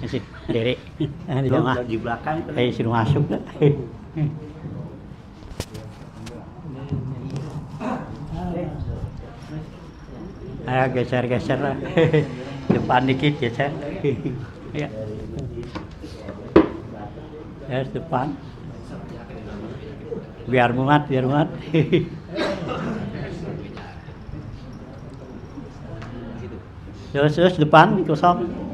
Masih diri. Di tengah. Di belakang. Suruh masuk dah. Ayo geser lah. Depan dikit geser. Ya. Depan. Biar muat. Terus depan kosong.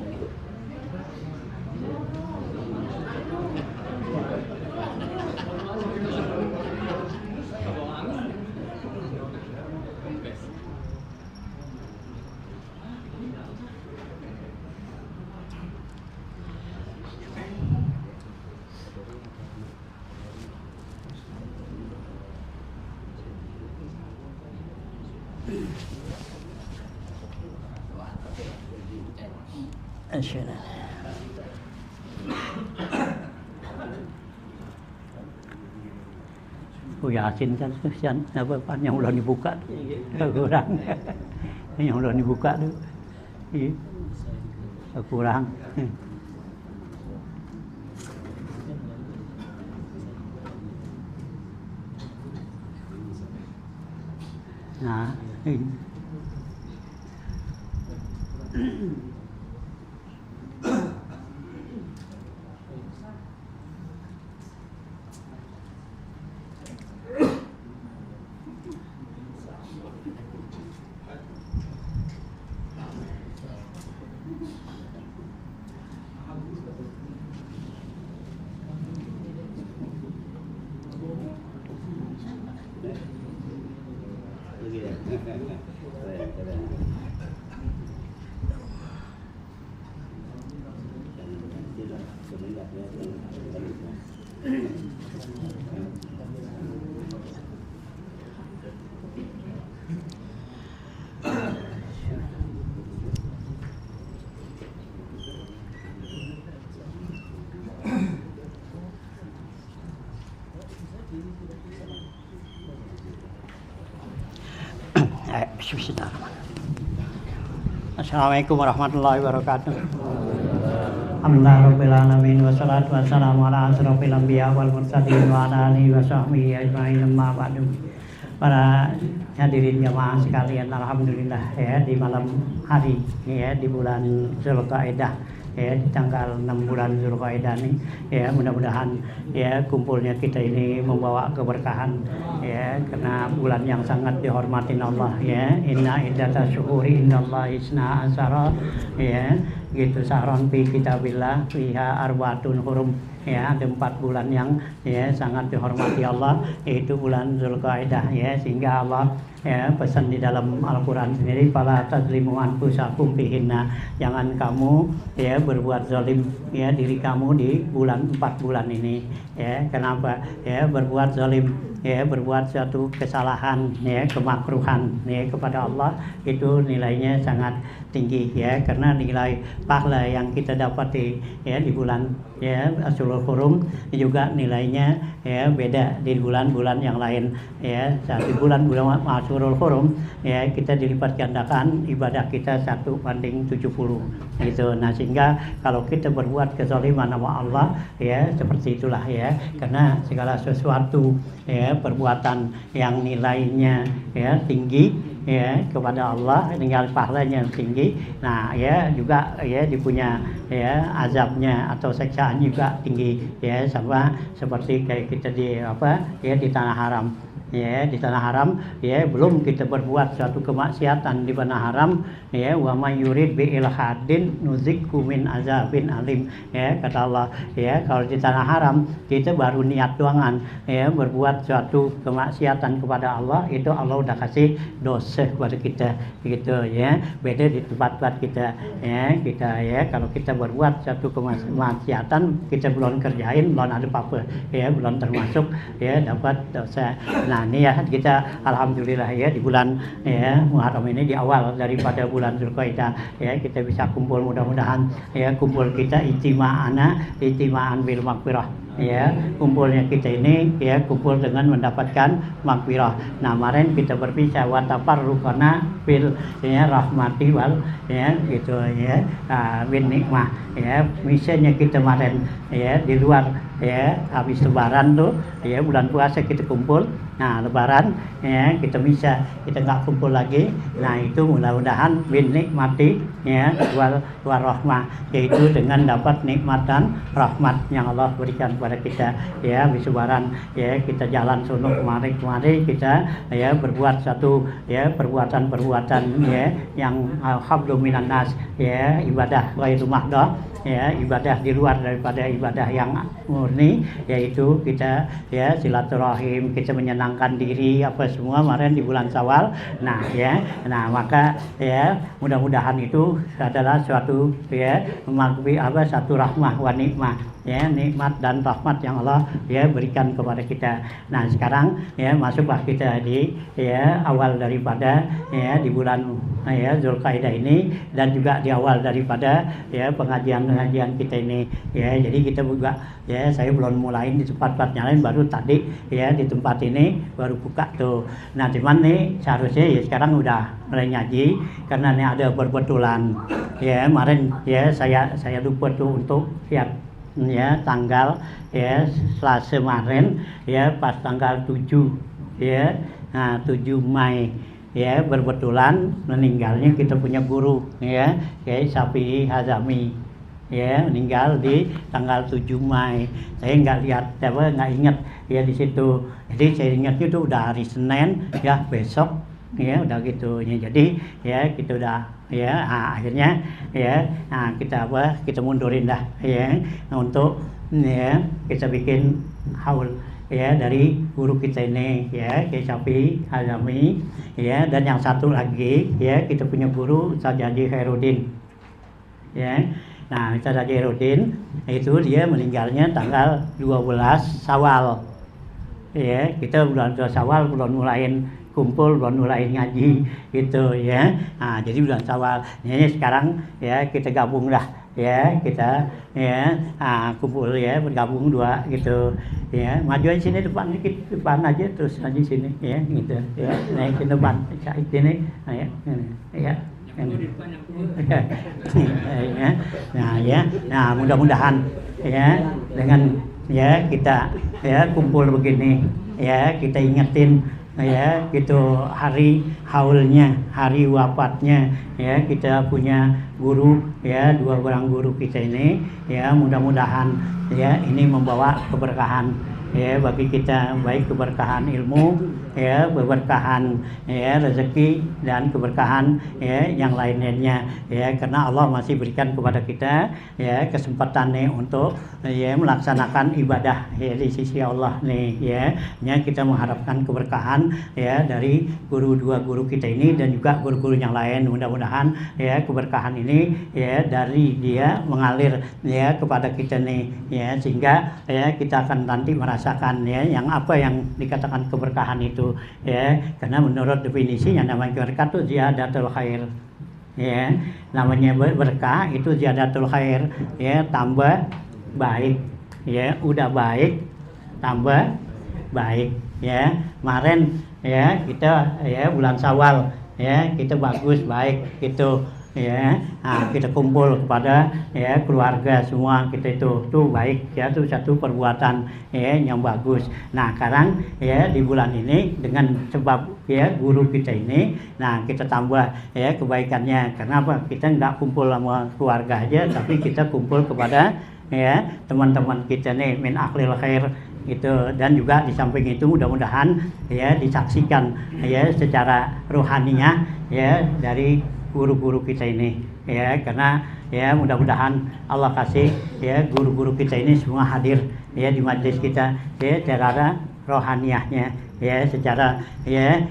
Yasin kan kesian apa yang udah dibuka kurang. Yang udah dibuka tuh. Iya. Kurang. Nah, Assalamualaikum warahmatullahi wabarakatuh. Alhamdulillahirabbil alamin wassalatu wassalamu ala asyrofil anbiya wal mursalin wa ala alihi washabbihi ajmain amma ba'du. Para hadirin jamaah sekalian, alhamdulillah ya di malam hari ya di bulan Zulqa'dah ya di tanggal 6 bulan Zulqa'dah ini ya mudah-mudahan ya kumpulnya kita ini membawa keberkahan ya karena bulan yang sangat dihormatin Allah ya. Inna iddata syuhuri indallahi isna asyara ya gitu sahron fi kitabillah fiha arbaatun hurum ya ada 4 bulan yang ya sangat dihormati Allah yaitu bulan Zulqa'dah ya sehingga Allah ya pesan di dalam Al-Quran sendiri fala tazlimu anfusakum fihinna, jangan kamu ya berbuat zalim ya diri kamu di 4 bulan ini ya. Kenapa ya berbuat zalim ya berbuat suatu kesalahan ya kemakruhan ya kepada Allah itu nilainya sangat tinggi ya karena nilai pahala yang kita dapati ya di bulan ya Ashurul Hurum juga nilainya ya beda di bulan-bulan yang lain ya. Saat di bulan Ashurul Hurum ya kita dilipat gandakan ibadah kita 1:70 gitu. Nah sehingga kalau kita berbuat kezaliman sama Allah ya seperti itulah ya karena segala sesuatu ya perbuatan yang nilainya ya tinggi ya kepada Allah tinggal pahalanya tinggi. Nah ya juga ya dipunya ya azabnya atau siksaan juga tinggi ya sama seperti kayak kita di di tanah haram ya. Di tanah haram ya belum kita berbuat suatu kemaksiatan di tanah haram ya wa may yurid bi ilhadin nuzikku min azabin alim ya kata Allah ya. Kalau di tanah haram kita baru niat doangan ya berbuat suatu kemaksiatan kepada Allah itu Allah udah kasih dosa kepada kita gitu ya. Beda di tempat-tempat kita ya kalau kita berbuat suatu kemaksiatan kita belum kerjain belum ada apa-apa ya belum termasuk ya dapat dosa. Nah Nah ini ya kita alhamdulillah ya di bulan ya Muharram ini di awal daripada bulan Dzulqa'dah ya kita bisa kumpul, mudah-mudahan ya kumpul kita ijtima'an bil maghfirah ya, kumpulnya kita ini ya kumpul dengan mendapatkan maghfirah. Nah kemarin kita berpisah wa tafarruqana bil ya rahmati wal ya gitu ya bin nikmah ya. Misalnya kita kemarin ya di luar ya habis lebaran tuh ya bulan puasa kita kumpul. Nah lebaran ya kita bisa kita nggak kumpul lagi. Nah itu mudah-mudahan bin nikmati ya wal rahmah, yaitu dengan dapat nikmat dan rahmat yang Allah berikan kepada kita ya. Habis lebaran ya kita jalan sono kemari kita ya berbuat satu ya perbuatan ya yang alhamdulillah minan nas ya, ibadah ghairu mahdah ya, ibadah di luar daripada ibadah yang murni, yaitu kita ya silaturahim, kita menyenangkan diri apa semua kemarin di bulan Syawal. Nah ya, nah maka ya mudah-mudahan itu adalah suatu ya satu rahmah wa nikmah ya, nikmat dan rahmat yang Allah ya berikan kepada kita. Nah sekarang ya masuklah kita di ya awal daripada ya di bulan ya Dzulqa'dah ini, dan juga di awal daripada ya pengajian kita ini ya. Jadi kita juga ya saya belum mulai di tempat-tempatnya lain, baru tadi ya di tempat ini baru buka tuh. Nah cuman nih seharusnya ya sekarang udah mulai ngaji, karena ini ada berbetulan ya kemarin ya saya lupa tuh untuk lihat ya tanggal ya Selasa kemarin ya pas tanggal 7 ya 7 Mei ya berbetulan meninggalnya kita punya guru ya kayak Syafi'i Hazami ya, meninggal di tanggal 7 Mei. Saya nggak lihat nggak ingat ya di situ. Jadi saya ingatnya itu udah hari Senin ya, besok ya udah gitu ya. Jadi ya kita udah ya akhirnya ya kita mundurin dah ya untuk ya kita bikin haul ya dari guru kita ini ya Kiai Syafi'i Hazami ya, dan yang satu lagi ya kita punya guru Ustaz Haji Khairuddin ya. Nah Ustaz Haji Khairuddin itu dia meninggalnya tanggal 12 Syawal ya. Kita bulan Syawal belum mulain kumpul, belum mulain ngaji gitu ya. Nah jadi bulan Syawal ini sekarang ya kita gabung dah ya, kita ya kumpul ya, bergabung dua gitu ya. Majuin sini depan dikit, depan aja terus aja sini ya gitu ya, naik ke depan saat ini ya ya. Nah mudah-mudahan ya dengan ya kita ya kumpul begini ya, kita ingetin ya gitu hari haulnya, hari wafatnya ya kita punya guru ya, dua orang guru kita ini ya. Mudah-mudahan ya ini membawa keberkahan ya bagi kita, baik keberkahan ilmu ya, keberkahan ya rezeki, dan keberkahan ya yang lainnya ya, karena Allah masih berikan kepada kita ya kesempatannya untuk ya melaksanakan ibadah ya di sisi Allah nih ya. Kita mengharapkan keberkahan ya dari dua guru kita ini dan juga guru-guru yang lain. Mudah-mudahan ya keberkahan ini ya dari dia mengalir ya kepada kita nih ya, sehingga ya kita akan nanti merasakan ya yang apa yang dikatakan keberkahan itu ya. Karena menurut definisi yang namanya berkah itu ziyadatul khair ya, namanya berkah itu ziyadatul khair ya, tambah baik ya, udah baik tambah baik ya. Kemarin ya kita ya bulan Syawal ya kita bagus baik gitu ya. Kita kumpul kepada ya keluarga semua kita itu tuh baik ya, tuh satu perbuatan ya yang bagus. Nah sekarang ya di bulan ini dengan sebab ya guru kita ini, nah kita tambah ya kebaikannya. Karena apa? Kita nggak kumpul sama keluarga aja, tapi kita kumpul kepada ya teman-teman kita nih min akhlil khair gitu. Dan juga di samping itu mudah-mudahan ya disaksikan ya secara rohaninya ya dari guru-guru kita ini ya, karena ya mudah-mudahan Allah kasih ya guru-guru kita ini semua hadir ya di majelis kita ya secara rohaniyahnya ya secara ya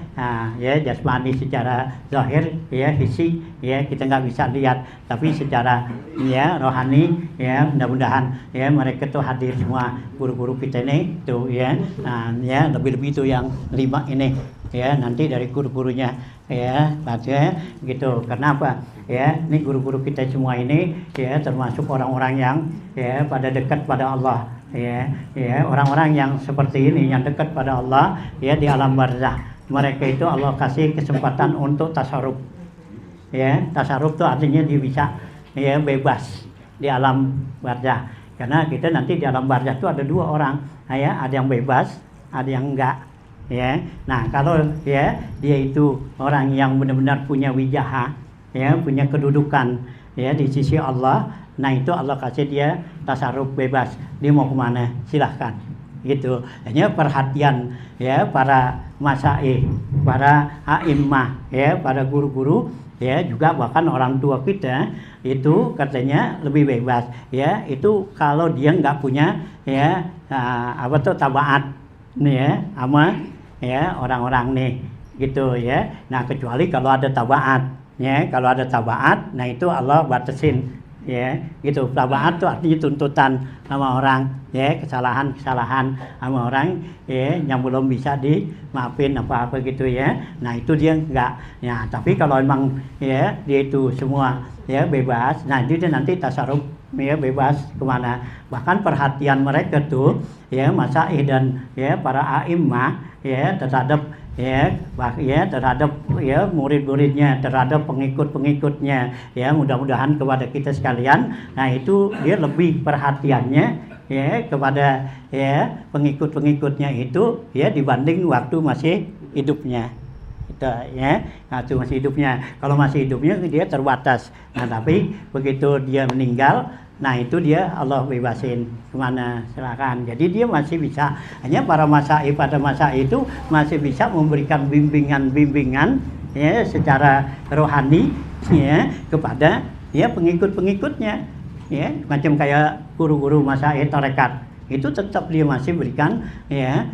jasmani, secara zahir ya hissi ya kita nggak bisa lihat, tapi secara ya rohani ya mudah-mudahan ya mereka tuh hadir semua guru-guru kita ini tuh ya. Ya lebih-lebih itu yang 5 ini ya, nanti dari guru-gurunya ya baca gitu. Kenapa ya, ini guru-guru kita semua ini ya termasuk orang-orang yang ya pada dekat pada Allah ya, orang-orang yang seperti ini yang dekat pada Allah ya di alam barzah. Mereka itu Allah kasih kesempatan untuk tasarruf ya. Tasarruf itu artinya dia bisa ya bebas di alam barzah, karena kita nanti di alam barzah itu ada 2 orang ya, ada yang bebas, ada yang enggak ya. Nah kalau ya dia itu orang yang benar-benar punya wijaha ya, punya kedudukan ya di sisi Allah, nah itu Allah kasih dia tasarruf bebas, dia mau kemana silahkan gitu. Hanya perhatian ya para masyaikh, para a'immah ya, para guru-guru ya, juga bahkan orang tua kita itu katanya lebih bebas ya, itu kalau dia nggak punya ya tabaat nih ya sama ya orang-orang nih gitu ya. Nah kecuali kalau ada tabaat ya, kalau ada tabaat nah itu Allah batasin ya gitu. Tabaat itu artinya tuntutan sama orang ya, kesalahan sama orang ya yang belum bisa dimaafin apa-apa gitu ya. Nah itu dia enggak ya. Tapi kalau emang ya dia itu semua ya bebas, nah itu dia nanti tasarruf ya bebas kemana. Bahkan perhatian mereka tuh ya masyaikh dan ya para a'immah ya terhadap terhadap ya murid-muridnya, terhadap pengikut-pengikutnya ya, mudah-mudahan kepada kita sekalian. Nah itu dia lebih perhatiannya ya kepada ya pengikut-pengikutnya itu ya dibanding waktu masih hidupnya itu ya. Waktu masih hidupnya, kalau masih hidupnya dia terbatas. Nah tapi begitu dia meninggal, nah itu dia Allah bebasin kemana silakan. Jadi dia masih bisa, hanya para masyaikh pada masa itu masih bisa memberikan bimbingan ya secara rohani ya kepada ya pengikut-pengikutnya ya, macam kayak guru-guru masyaikh tarekat itu tetap dia masih berikan ya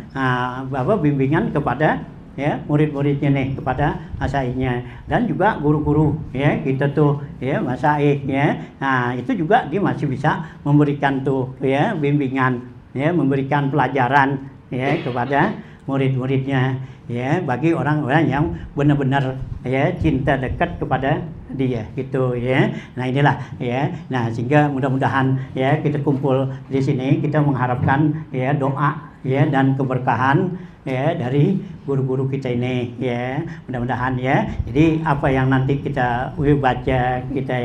bimbingan kepada ya murid-muridnya nih, kepada masyaiknya. Dan juga guru-guru ya kita tuh ya masyaikh ya, nah itu juga dia masih bisa memberikan tuh ya bimbingan ya, memberikan pelajaran ya kepada murid-muridnya ya, bagi orang-orang yang benar-benar ya cinta dekat kepada dia gitu ya. Nah inilah ya, nah sehingga mudah-mudahan ya kita kumpul di sini, kita mengharapkan ya doa ya dan keberkahan ya dari guru-guru kita ini ya, mudah-mudahan ya. Jadi apa yang nanti kita baca, kita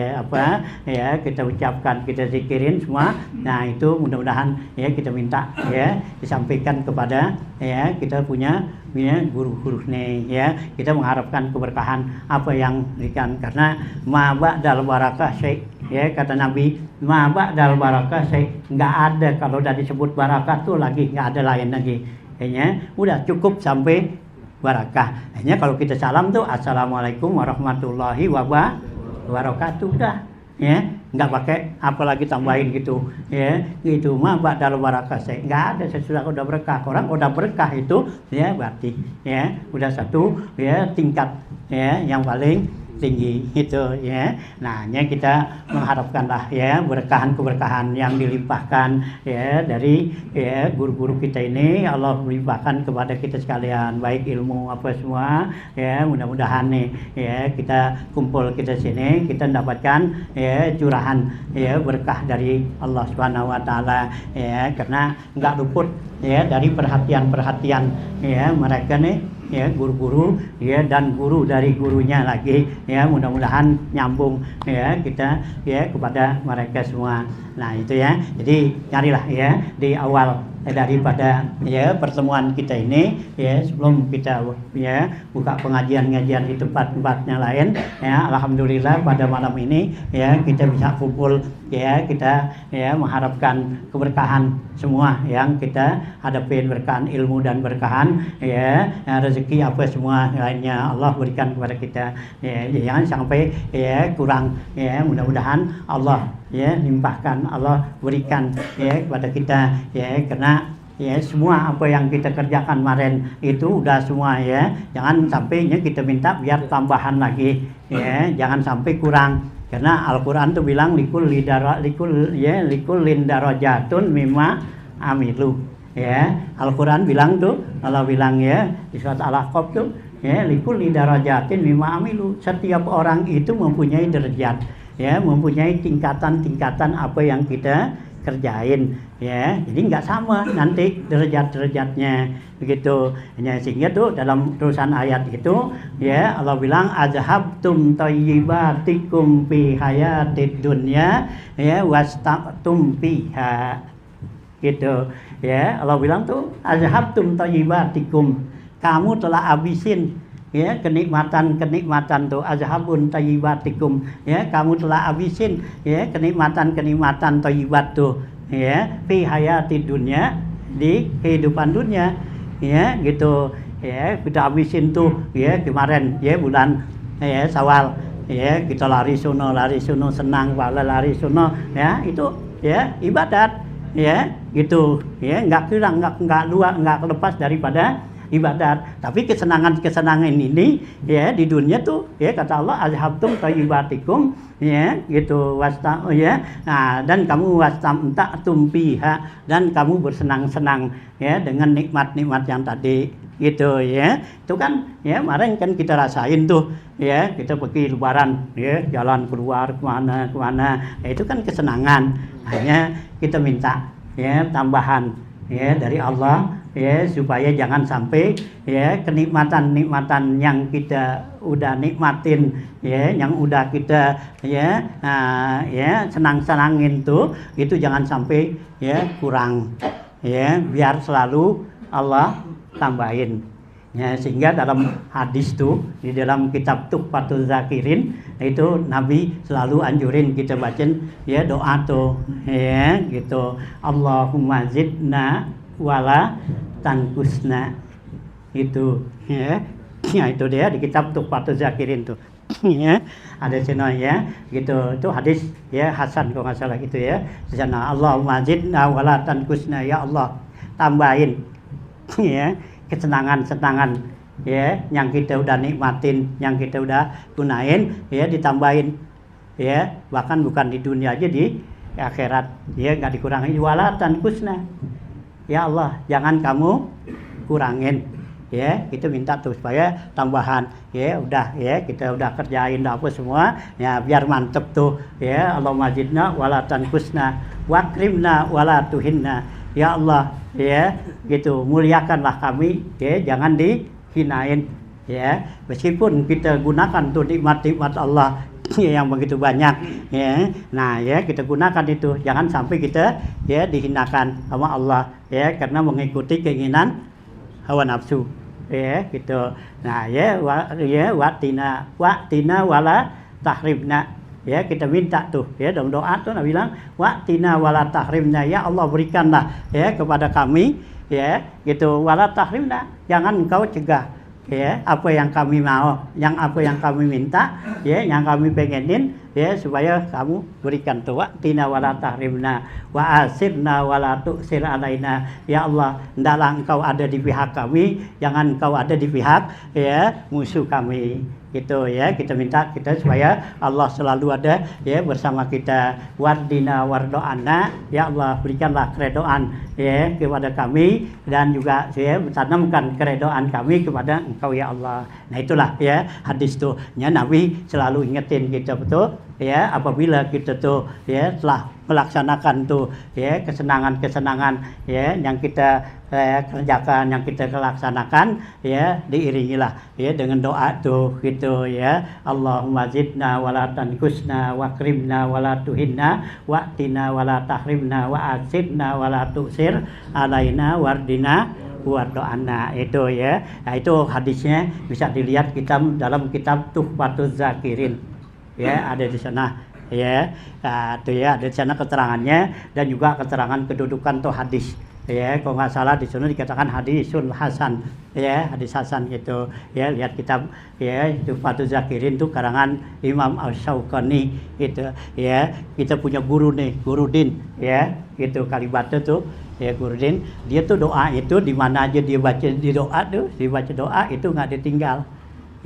kita ucapkan, kita zikirin semua, nah itu mudah-mudahan ya kita minta ya disampaikan kepada ya kita punya guru-guru nih ya. Kita mengharapkan keberkahan apa yang diberikan, karena ma ba'dal barakah syai' ya, kata Nabi, ma ba'dal barakah syai', nggak ada kalau udah disebut barakah tuh lagi nggak ada lain lagi. Kayaknya udah cukup sampai barakah. Hanya kalau kita salam tuh assalamualaikum warahmatullahi wabarakatuh, udah ya, nggak pakai apalagi tambahin gitu ya, gitu mah ba'dal barakah saya nggak ada. Sesudah udah berkah, orang udah berkah itu ya berarti ya udah satu ya tingkat ya yang paling tinggi itu ya. Nah hanya kita mengharapkanlah ya keberkahan yang dilimpahkan ya dari ya guru-guru kita ini, Allah melimpahkan kepada kita sekalian, baik ilmu apa semua ya. Mudah-mudahan nih ya kita kumpul kita sini, kita mendapatkan ya curahan ya berkah dari Allah Subhanahu wa taala ya, karena nggak luput ya dari perhatian ya mereka nih ya, guru-guru ya dan guru dari gurunya lagi ya, mudah-mudahan nyambung ya kita ya kepada mereka semua. Nah itu ya, jadi carilah ya di awal daripada ya pertemuan kita ini ya, sebelum kita ya buka pengajian-ngajian di tempat-tempatnya lain ya, alhamdulillah pada malam ini ya kita bisa kumpul ya, kita ya mengharapkan keberkahan semua yang kita hadapin, berkahan ilmu dan berkahan ya rezeki apa semua lainnya Allah berikan kepada kita ya, jangan sampai ya kurang ya. Mudah-mudahan Allah ya limpahkan, Allah berikan ya kepada kita ya, karena ya semua apa yang kita kerjakan kemarin itu udah semua ya, jangan sampainya kita minta biar tambahan lagi ya, jangan sampai kurang. Karena Al-Quran tuh bilang likul lindarajatun mimma amilu ya. Al-Quran bilang tuh, Allah bilang ya di surat Al-Ahqaf tuh ya, likul lidarajatin mimma amilu, setiap orang itu mempunyai derajat ya, mempunyai tingkatan-tingkatan apa yang kita kerjain ya, jadi nggak sama nanti derajat-derajatnya begitu ya. Sehingga tuh dalam terusan ayat itu ya Allah bilang azhabtum thayyibatikum fi hayatid dunya ya wastaqtum fiha gitu ya. Allah bilang tuh azhabtum thayyibatikum, kamu telah habisin ya kenikmatan tuh, azhabun tayyibatikum ya, kamu telah habisin ya kenikmatan thayyibat tuh ya fi hayati dunya, di kehidupan dunia ya gitu ya. Kita habisin tuh ya kemarin ya bulan ya Syawal ya, kita lari sono senang pala lari sono ya, itu ya ibadat ya gitu ya, nggak kurang nggak lepas daripada ibadat. Tapi kesenangan ini ya di dunia tuh ya kata Allah azhabtum thayyibatikum ya gitu ya. Nah, dan kamu wastamta'tum biha, dan kamu bersenang-senang ya dengan nikmat-nikmat yang tadi gitu ya. Itu kan ya kemarin kan kita rasain tuh ya, kita pergi lebaran ya, jalan keluar kemana ya, itu kan kesenangan. Hanya kita minta ya tambahan ya dari Allah ya, supaya jangan sampai ya kenikmatan-nikmatan yang kita udah nikmatin ya, yang udah kita ya ya senang-senangin tuh, itu jangan sampai ya kurang ya, biar selalu Allah tambahin ya. Sehingga dalam hadis tuh di dalam kitab Tuhfatul Zakirin itu Nabi selalu anjurin kita bacain ya doa tuh ya gitu, Allahumma zidna wala tankusna itu ya. Ya itu dia di kitab Tuhfatul Zakirin tuh ya, ada channel ya gitu. Itu hadis ya Hasan kalau nggak salah gitu ya. Di sana Allahumma zidna wala tankusna, ya Allah tambahin ya kesenangan ya yang kita udah nikmatin, yang kita udah gunain ya, ditambahin ya, bahkan bukan di dunia aja, di akhirat ya nggak dikurangi. Wala tankusna, ya Allah jangan kamu kurangin ya, kita minta tuh supaya tambahan ya. Udah ya kita udah kerjain apa semua ya, biar mantep tuh ya. Allahumma zidna wala tankusna wakrimna wala tuhinna, ya Allah ya gitu, muliakanlah kami ya, jangan dihinain ya. Meskipun kita gunakan tuh nikmat-nikmat Allah yang begitu banyak ya, nah ya kita gunakan itu, jangan sampai kita ya dihinakan sama Allah ya, karena mengikuti keinginan hawa nafsu ya gitu. Nah ya watina wala tahribna ya, kita minta tuh ya dalam doa tuh Nabi bilang watina wala tahrimna, ya Allah berikanlah ya kepada kami ya gitu, wala tahrimna, jangan engkau cegah ya apa yang kami mau, yang apa yang kami minta ya, yang kami pengenin ya, supaya kamu berikan tuh watina wala tahrimna wa asirna wala tu'sir alaina, ya Allah hendaklah engkau ada di pihak kami, jangan engkau ada di pihak ya musuh kami gitu ya. Kita minta kita supaya Allah selalu ada ya bersama kita. Wardina wardoana, ya Allah berikanlah keredoan ya kepada kami, dan juga ya tanamkan keredoan kami kepada engkau ya Allah. Nah itulah ya hadis tuh ya, Nabi selalu ingetin kita betul ya, apabila kita tuh ya telah melaksanakan tuh ya kesenangan-kesenangan ya yang kita kerjakan, yang kita laksanakan ya, diiringilah ya dengan doa tuh gitu ya. Allahumma zidna wala tankusna wakrimna wala tuhinna wa'tina wala tahrimna wa asibna wala tu'sir alaina wardina wardoana, itu ya. Nah itu hadisnya bisa dilihat kita dalam kitab Tuhfatul Zakirin ya, ada di sana ya. Nah, itu ya ada di sana keterangannya, dan juga keterangan kedudukan tuh hadis ya kalau nggak salah di sana dikatakan hadisul hasan, ya hadis hasan gitu, ya lihat kitab ya Tuhfatul Zakirin itu karangan Imam Asy-Syaukani gitu, ya kita punya guru nih, Guru Din, ya gitu kalimatnya tuh, ya Guru Din, dia tuh doa itu di mana aja dia baca di doa tuh, dibaca doa itu nggak ditinggal,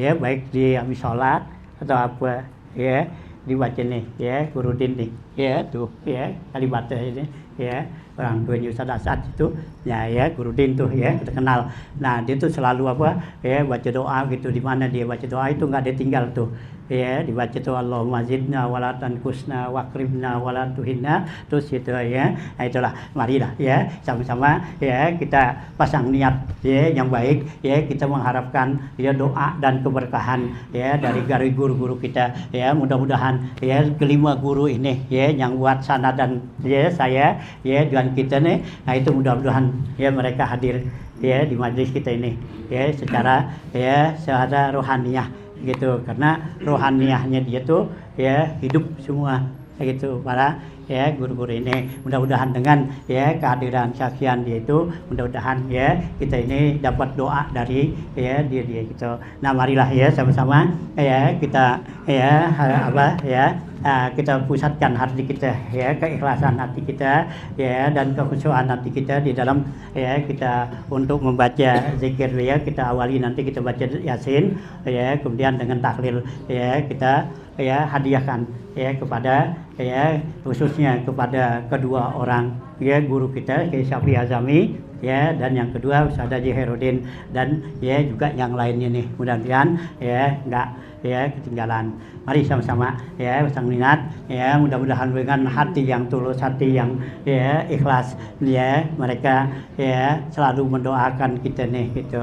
ya baik di habis sholat atau apa, ya dibaca nih, ya Guru Din nih, ya tuh, ya kalimatnya ini, ya orang tuanya Ustaz Asad itu ya Guru Din tuh ya kita kenal. Nah dia tuh selalu apa ya baca doa gitu, di mana dia baca doa itu nggak ditinggal tuh, ya dibaca tuh Allahumma zidna wala tanqusna waqribna wala tuhinna, terus itu ya. Nah itulah marilah ya sama-sama ya kita pasang niat ya yang baik, ya kita mengharapkan ya doa dan keberkahan ya dari guru-guru kita, ya mudah-mudahan ya kelima guru ini ya yang buat sana dan ya saya ya dan kita nih, nah itu mudah-mudahan ya mereka hadir ya di majelis kita ini ya secara rohaniyah gitu, karena rohaniyahnya dia tuh ya hidup semua gitu para ya guru-guru ini. Mudah-mudahan dengan ya kehadiran saksian dia itu mudah-mudahan ya kita ini dapat doa dari ya dia gitu. Nah marilah ya sama-sama ya kita ya kita pusatkan hati kita ya, keikhlasan hati kita ya dan kekhusyuan hati kita di dalam ya kita untuk membaca zikir ya. Kita awali nanti kita baca Yasin ya, kemudian dengan tahlil ya kita ya hadiahkan ya kepada ya khususnya kepada kedua orang ya guru kita Kiai Syafi'i Azami ya, dan yang kedua Ustaz Haji Herudin dan ya juga yang lainnya nih, mudah-mudahan ya enggak ya ketinggalan. Mari sama-sama ya pasang minat ya, mudah-mudahan dengan hati yang tulus, hati yang ya ikhlas ya mereka ya selalu mendoakan kita nih gitu.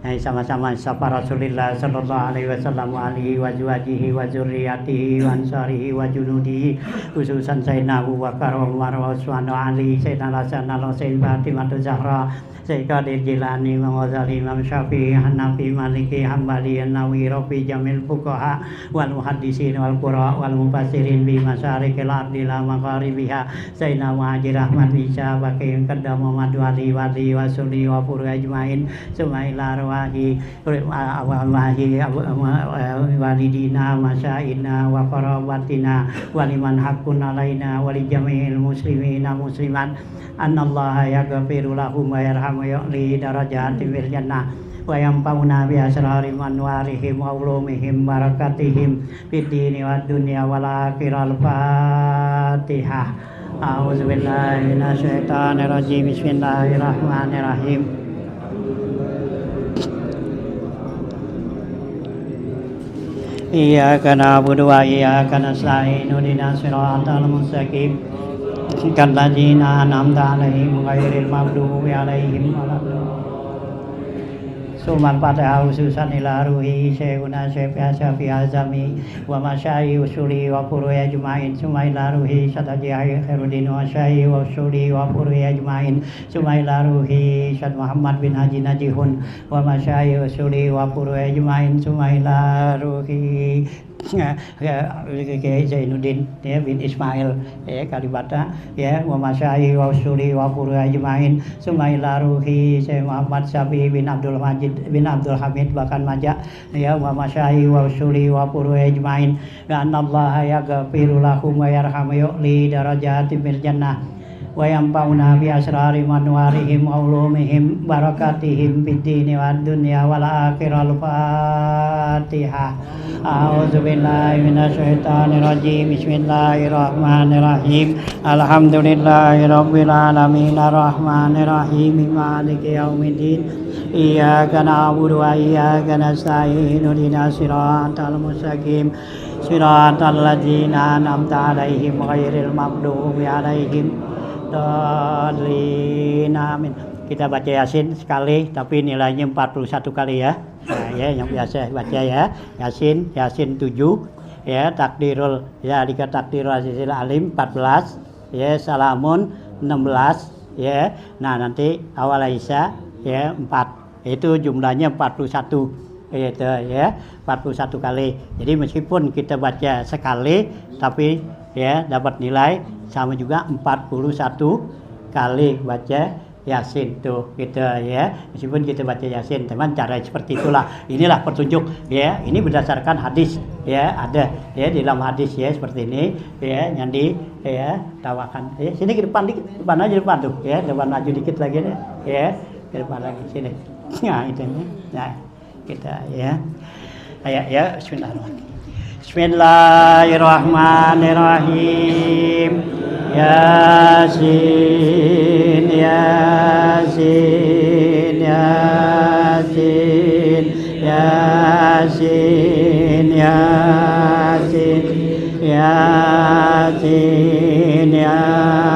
Nah, sama-sama sapa Rasulullah sallallahu alaihi wasallam wa alihi wa azwajihi wa dzurriyyatihi wa ansarihi wa junudihi, khususan Sayyidina Abu Bakar wa Umar wa Utsman wa Ali, Sayyidina Hasan wa Sayyidina Fatimah Zahra, Sayyidina Jilani wa Ghazali, Imam Syafi'i, Hanafi, Maliki, Hambali, Nawawi, Rafi, Jamil Fuqaha wal muhaddisin wal qurra wal mufassirin bi masyariqil ardi la magharibiha, Sayyidina Muhajir Ahmad Bisa, Baqi Qaddam Muhammad Wali wa Suli wa Furu ajmain, Sumaila wahi walidina masyaina wa qarabatina waliman haqqun alaina wali jami'il muslimina muslimat, annallaha yaghfiru lahum wa yarhamu yu'li darajatin fil jannah wa yanfa'una bi asrari manwarihim wa ulumihim barakatihim fid dini wad dunya wal akhirah. Al-Fatihah. A'udzubillahi minasyaitonir rajim. Bismillahirrahmanirrahim. Iyyaka na'budu wa iyyaka nasta'in, ihdinas siratal mustaqim, siratal ladzina an'amta 'alaihim ghairil maghdubi 'alaihim waladdallin. Suman Fatihah khususan ila ruhi Syekhuna Syafi'i Azami wa masyayikh usuli wa furu'i ajmain, summa ila ruhi Syekh Khairuddin wa masyayikh usuli wa furu'i ajmain, summa ila ruhi Syekh Muhammad bin Haji Najihun wa masyayikh usuli wa furu'i ajmain, summa ila ruhi Kiai Zainuddin ya bin Ismail ya Kalibata ya wa masyayikh wa usuli wa furu'i ajmain, summa ila ruhi Syekh Muhammad Syafi'i bin Abdul Majid bin Abdul Hamid bahkan Majak ya wa masyayikh wa usuli wa furu'i ajmain, annallaha yaghfiru lahum wa yarhamu yu'li darajatin fil jannah wa yanfa'una bi asrari manwarihim wa ulumihim barakatihim fid dini wad dunya wal akhirah. Al-Fatihah. A'udzubillahi minasyaitonir rajim. Bismillahirrahmanirrahim. Alhamdulillahirabbil alamin arrahmanir rahim maliki yaumiddin. Iyyaka na'budu wa iyyaka nasta'in, ihdinas siratal mustaqim, siratal ladzina an'amta 'alaihim ghairil maghdubi 'alaihim waladdallin. Amin. Kita baca Yasin sekali tapi nilainya 41 kali ya. Nah, ya yang biasa baca ya. Yasin 7 ya, takdirul ya dikata takdirul azizil alim 14 ya, salamun 16 ya. Nah, nanti awal Aisyah ya 4. Itu jumlahnya 41 itu ya, 41 kali. Jadi meskipun kita baca sekali tapi ya dapat nilai sama juga 41 kali baca Yasin tuh gitu ya. Meskipun kita baca Yasin, teman cara seperti itulah. Inilah petunjuk ya. Ini berdasarkan hadis ya, ada ya di dalam hadis ya seperti ini ya yang di ya tawakan. Ya sini ke depan dikit, depan aja depan tuh ya, depan maju dikit lagi deh ya. Ke depan lagi sini. Nah, itu ya. Nah, kita ya. Ayo ya, bismillahirrahmanirrahim. Bismillahirrahmanirrahim. Yasin, Yasin, Yasin, Yasin, Yasin, Yasin, Yasin.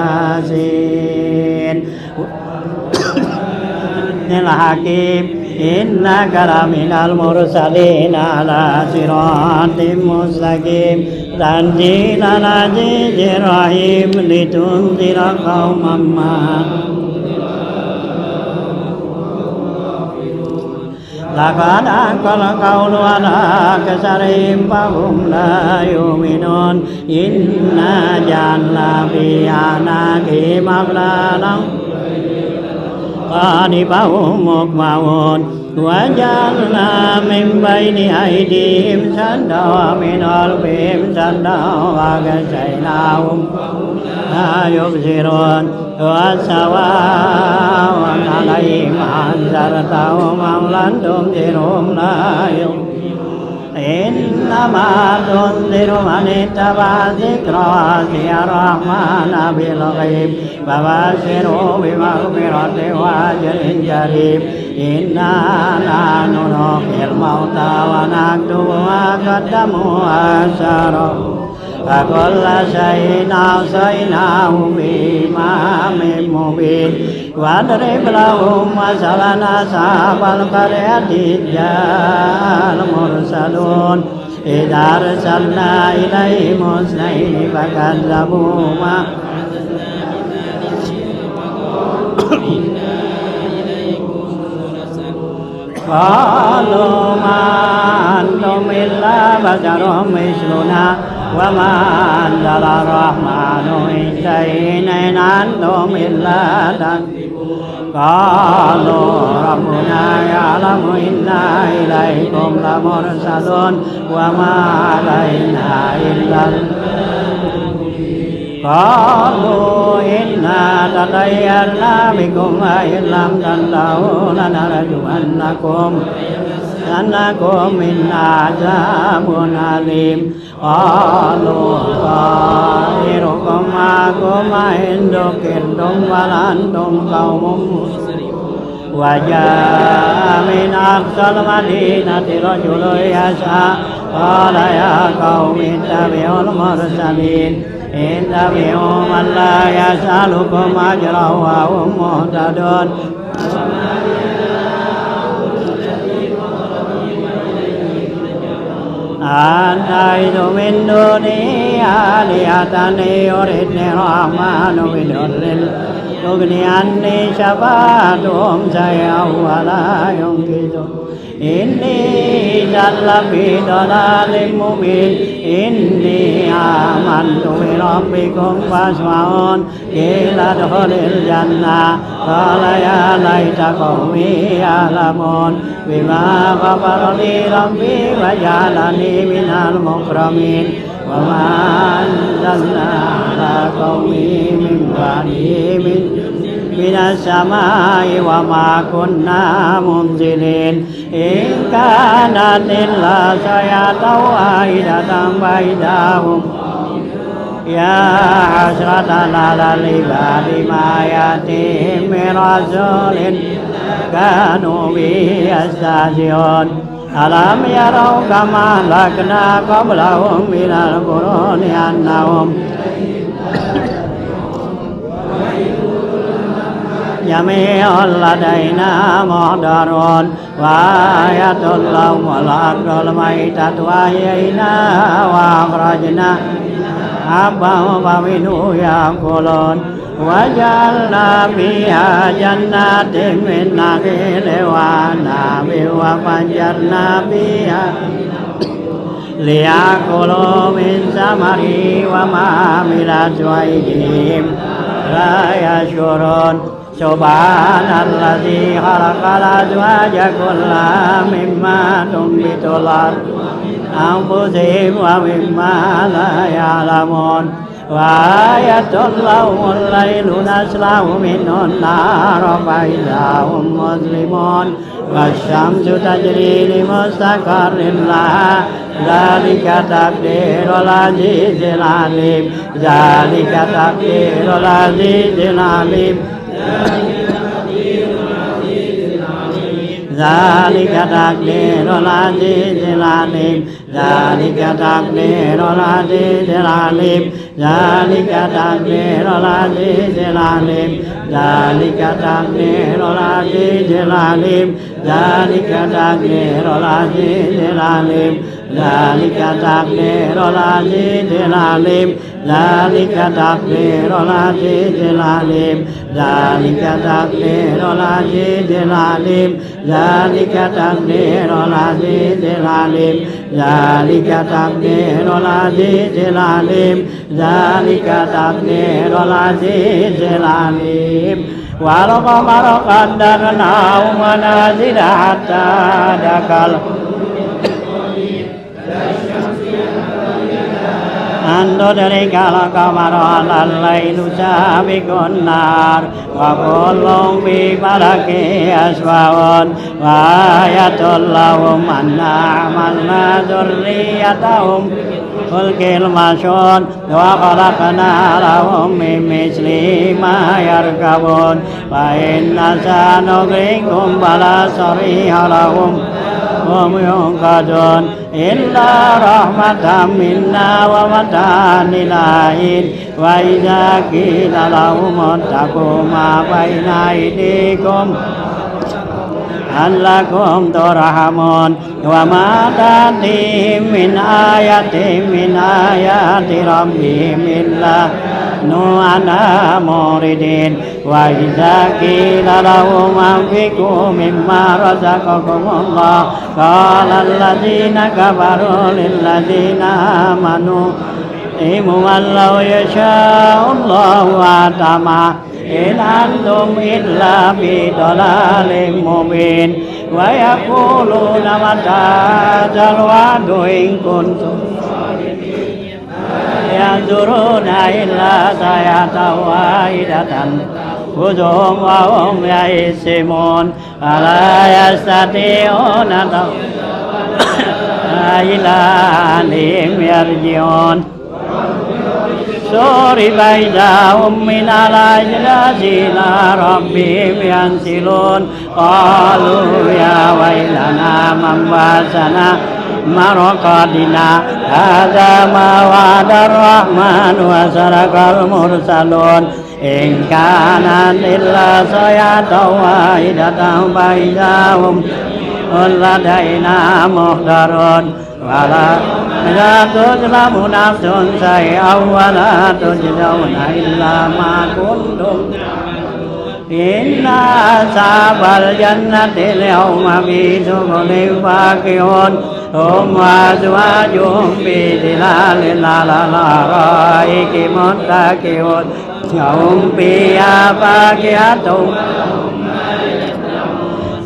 Hakim. Innaka laminal mursalin ala siratim mustaqim tanzilal azizir rahim litunzira qauman ma laqad aqala qawlu ala kasarihim fahum la yu'minun inna ja'alna fi anaqihim aghlalan فهم مقمعون وجعلنا من بين أيديهم سدا ومن خلفهم سدا وغشيناهم لا يبصرون وسواء عليهم أنذرتهم أم لم تنذرهم لا يؤمنون إنما تنذر من اتبع الذكر وخشي الرحمن بالغيب فبشره بمغفرة وأجر كريم إنا نحن نحيي الموتى ونكتب ما قدموا وآثارهم وكل شيء أحصيناه بإمام مبين واضرب لهم مثلا أصحاب القرية إذ جاء المرسلون إذ أرسلنا إليهم اثنين فكذبوهما قالوا ما أنتم إلا بشر مثلنا وما أنزل الرحمن من شيء إن أنتم إلا تكذبون قالوا ربنا يعلم إنا إليكم لمرسلون وما علينا إلا قالوا إنا تطيرنا بكم وإن لم تنتهوا لنرجمنكم منا عذاب أليم قالوا طائركم معكم إن ذكرتم بل أنتم قوم مسرفون وجاء من أقصى المدينة رجل يسعى قال يا قوم اتبعوا المرسلين اتبعوا من لا يسألكم أجرا وهم مهتدون أتيت من دونه آلهة يردني الرحمن بضر تغني عني شفاعتهم شيئا ولا ينقذون إني جل في ضلال مبين إني آمنت بربكم فاسمعون قيل ادخل الجنة قال يا ليت قومي يعلمون بما غفر لي ربي وجعلني من المكرمين وما أنزلنا على قومه من بعده من السماء وما كنا منزلين إن كانت إلا صيحة واحدة فإذا هم يا حسرة على العباد ما يأتيهم من رسول كانوا به يستهزئون ألم يروا كما أهلكنا قبلهم من القرون أنهم جميع لدينا محضرون وآية لهم الأرض الميتة وأحييناها وأخرجنا حبا فمنه يأكلون وجعلنا فيها جنات من نخيل وأعناب وفجرنا فيها ليأكلوا من ثمره وما عملت أيديهم لا يشعرون Subhanalladzi khalaqal azwaja kullaha mimma tunbitul ardu min anfusihim wa mimma la ya'lamun wa ayatul lahumul lailu naslahu minhun nahara fa idza hum muslimun wasyamsu tajri li mustaqarrin laha dzalika taqdirul azizil alim dzalika taqdirul azizil alim dzalika taqdirul azizil alim dzalika taqdirul azizil alim dzalika taqdirul azizil alim dzalika taqdirul azizil alim dzalika taqdirul azizil alim dzalika taqdirul azizil alim dzalika taqdirul azizil alim dzalika taqdirul azizil alim dzalika taqdirul azizil alim dzalika taqdirul azizil alim dzalika taqdirul azizil alim wal qamara qaddarnahu manazila hatta dakal Ando dari kala kamaro alal lailu sabiqun nar wa kullum bi malaki aswaun wa ayatul lahum anna amalna dzurriyyatahum fulkil masyun wa khalaqna lahum min misli ma yarkabun wa inna sanugrikum bala sariha lahum hum yunqadun illa rahmatan minna wa matan ilahin wa idza qila lahum ittaqu ma baina aydikum allakum turhamun wa ma tatihim min ayatin min ayati rabbihim illa nu'ana muridin wa idza qila lahum anfiqu mimma razaqakumullah qala alladzina kafaru lil ladzina amanu imu wallahu yasha'ullahu atama in antum illa fi dhalalin mubin wa yaquluna mata wa'du in kuntum yanzuruna illa sayatan wahidatan khudhum wa hum yahsimun ala yastati'una ila anhum yarji'un suri baydahum min al-ajlasi ila rabbihim yansilun qalu ya wailana man basana marqadina hadza ma wa'ada ar-rahman wa sadaqal mursalun in kana illa sayatan wahidatan baydahum ladaina muhdarun wala tuzlamu nafsun shay'an wala tujzauna illa ma kuntum inna ashabal jannati al-yawma fi shughlin fakihun hum wa azwajuhum fi dhilalin 'alal araiki muttaqiyun hum fiha fakihatun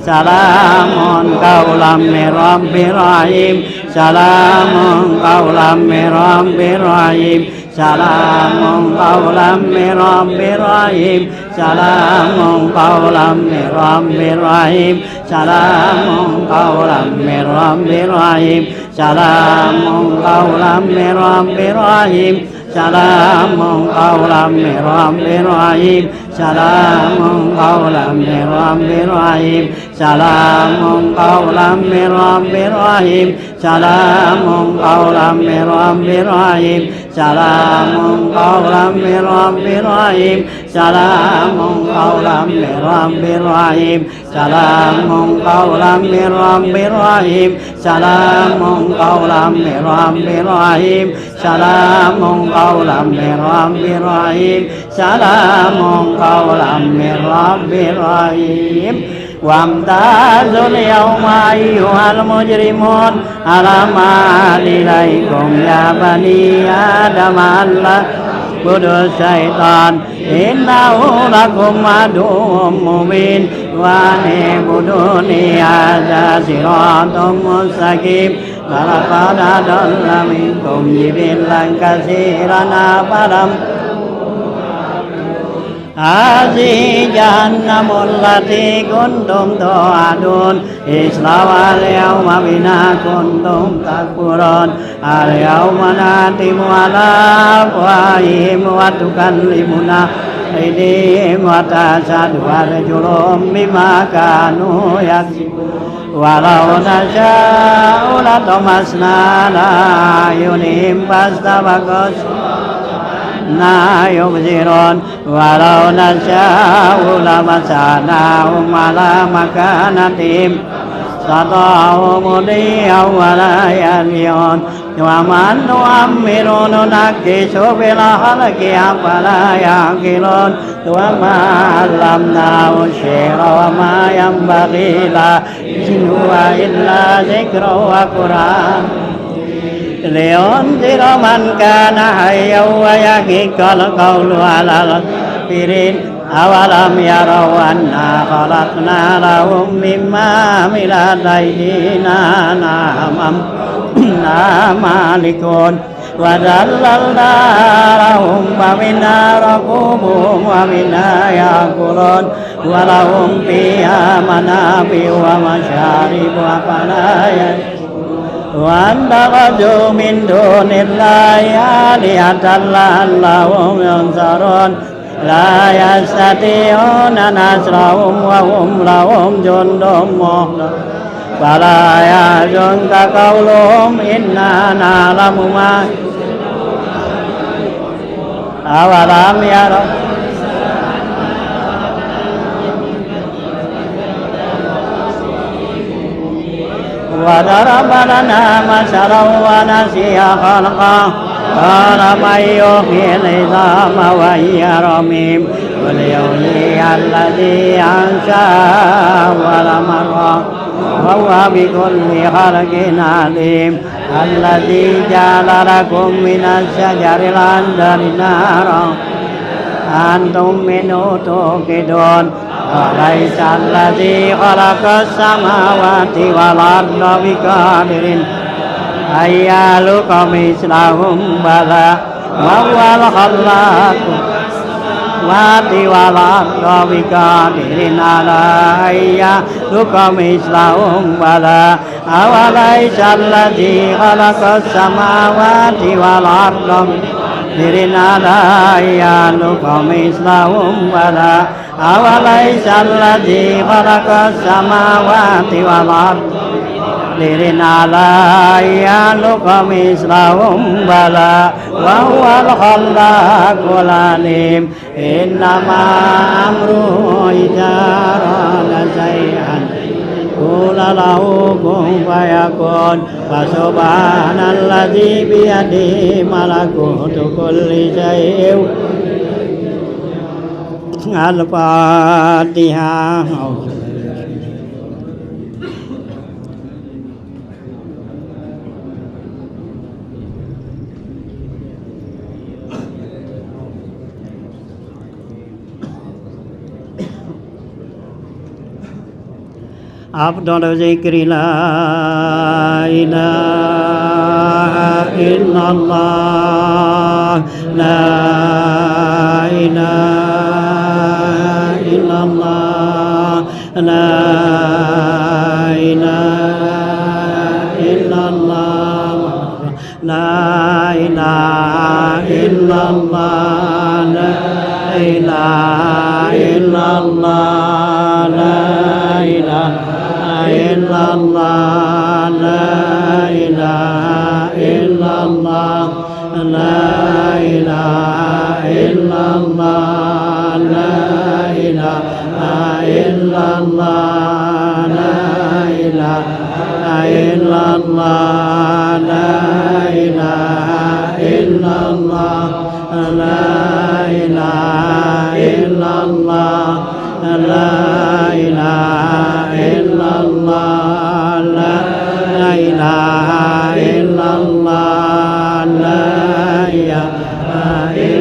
salamun qawlan min rabbir rahim salamun qawlan min rabbir rahim salamun qawlan min rabbir rahim salamun qawlan min rabbir rahim salamun qawlan min rabbir rahim salamun qawlan min rabbir rahim salamun qawlan min rabbir rahim salamun qawlan min rabbir rahim salamun qawlan min rabbir rahim salamun qawlan min rabbir rahim salamun qawlan min rabbir rahim salamun qawlan min rabbir rahim salamun qawlan min rabbir rahim salamun qawlan min rabbir rahim salamun qawlan min rabbir rahim salamun qawlan min rabbir rahim wamtazul yawma ayyuhal mujrimun alam ilaykum ya bani adam alla budus syaitan innahu lakum aduwwum mubin wa nibuduni hadza siratum mustaqim walaqad adalla minkum jibillan katsiran afalam Hazihi jahannamul lati kuntum tu'adun islawal yawma bima kuntum takfurun al-yawma natimu ala afwahihim wa tukallimuna aydihim wa tashhadu arjuluhum bima kanu yaksibun walau nasha'u latamasna ala ayunihim fastabaqus yubsirun walau nasya'u lamassanahum ala makanatihim sata'u mudiyan wa la yarji'un wa man nu'ammiru nunakkisu fil khalqi afala ya'qilun wa ma 'allamnahu syi'ra wa ma yanbaghi lahu in huwa illa dzikrun wa qur'an لينذر من كان حيا ويحق القول على الكافرين أولم يروا أنا خلقنا لهم مما عملت أيدينا أنعاما مالكون وذللنا لهم فمنها ركوبهم ومنها يأكلون ولهم فيها منافع ومشارب أفلا يشكرون واتخذوا من دون الله آلهة لعلهم ينصرون لا يستطيعون نصرهم وهم لهم جند محضرون فلا يحزنك قولهم إنا نعلم ما أولم يروا وضرب لنا مثلا ونسي خلقه قال من يحيي العظام وهي رميم قل يحييها الذي أنشأها أول مرة وهو بكل خلق عليم الذي جعل لكم من الشجر الأخضر نارا أنتم منه توقدون وليس الذي خلق السماوات والأرض بقادر أن يخلق مثلهم بلى وهو الخلاق السماوات والأرض بقادر على أن يخلق مثلهم بلى أوليس الذي خلق السماوات والأرض بقادر على أن يخلق مثلهم بلى أوليس الذي خلق السماوات والأرض قادر على أن يخلق مثلهم بلى وهو الخلاق العليم إنما أمره إذا أراد شيئا يقول له كن فيكون فسبحان الذي بيده ملكوت كل شيء الفاتحة أفضل ذكر لا إله إلا الله لا إله إلا الله لا إله إلا الله لا إله إلا الله لا إله إلا الله لا إله إلا الله لا إله إلا الله لا إله إلا الله لا إله إلا الله لا إله إلا الله لا إله إلا الله لا إله إلا الله لا إله إلا الله لا إله إلا الله لا إله إلا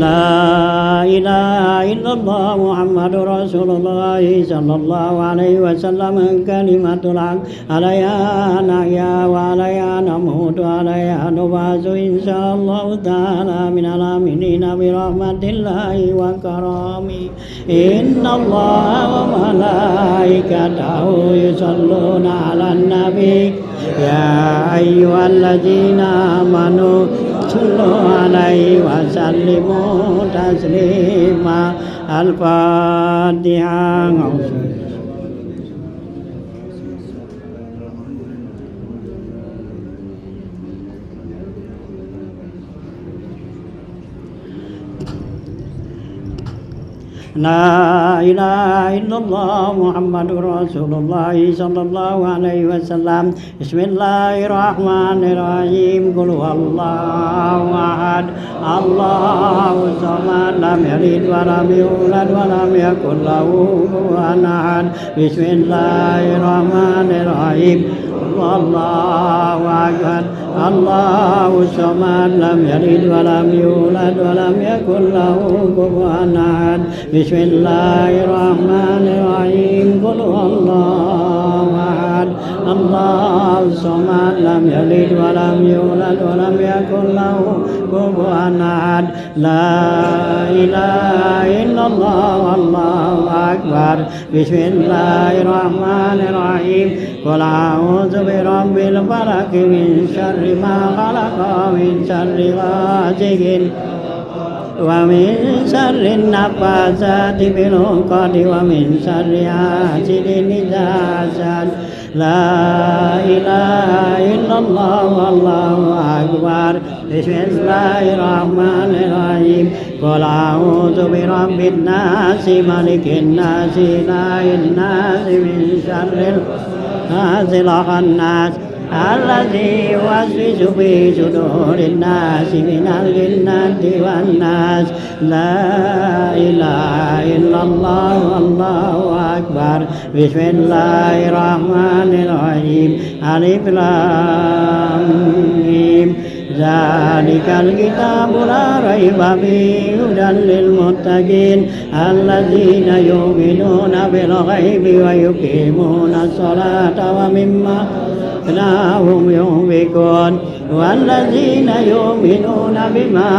لا إله إلا الله محمد رسول الله صلى الله عليه وسلم كلمة الحق عليها نحيا وعليها نموت وعليها نبعث إن شاء الله تعالى من الآمنين برحمة الله وكرامه إن الله وملائكته يصلون على النبي يا أيها الذين آمنوا صلوا عليه وسلموا تسليما الفاتحة لا إله إلا الله محمد رسول الله صلى الله عليه وسلم بسم الله الرحمن الرحيم قل هو الله أحد الله الصمد لم يلد ولم يولد ولم يكن له كفوا أحد بسم الله الرحمن الرحيم الله أكبر الله الصمد لم يلد ولم يولد ولم يكن له كفوا أحد بسم الله الرحمن الرحيم قل هو الله أحد الله الصمد لم يلد ولم يولد ولم يكن له كفوا أحد لا إله إلا الله الله أكبر بسم الله الرحمن الرحيم قل أعوذ برب الفلق من شر ما خلق من شر غاسق ومن شر النفاثات في العقد ومن شر حاسد إذا حسد لا إله إلا الله والله أكبر بسم الله الرحمن الرحيم قل أعوذ برب الناس ملك الناس إله الناس من شر الناس الخناس الذي يوسوس في صدور الناس من الجنة والناس لا إله إلا الله والله أكبر بسم الله الرحمن الرحيم ألف لام ميم ذلك الكتاب لا ريب فيه هدى للمتقين الذين يؤمنون بالغيب ويقيمون الصلاة ومما هم ينفقون والذين يؤمنون بما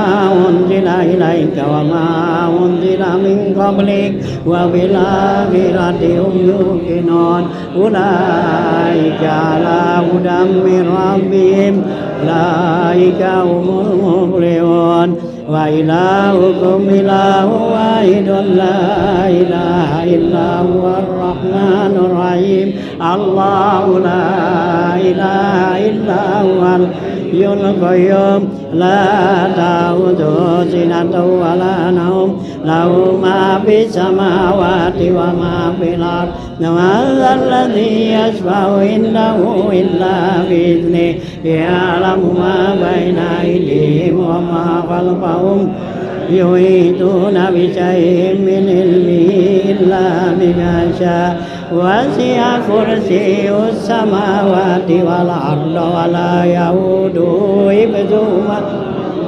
أنزل إليك وما أنزل من قبلك وبالآخرة هم يوقنون أولئك على هدى من ربهم أولئك هم المفلحون وإلهكم إله واحد لا إله إلا هو الرحمن الرحيم الله لا إله إلا هو الحي القيوم لا تأخذه سنة ولا نوم له ما في السماوات وما في الأرض من ذا الذي يشفع عنده إلا بإذنه يعلم ما بين أيديهم وما خلفهم يحيطون بشيء من علمه إلا بما شاء وسع كرسيه السماوات والأرض ولا يئوده حفظهما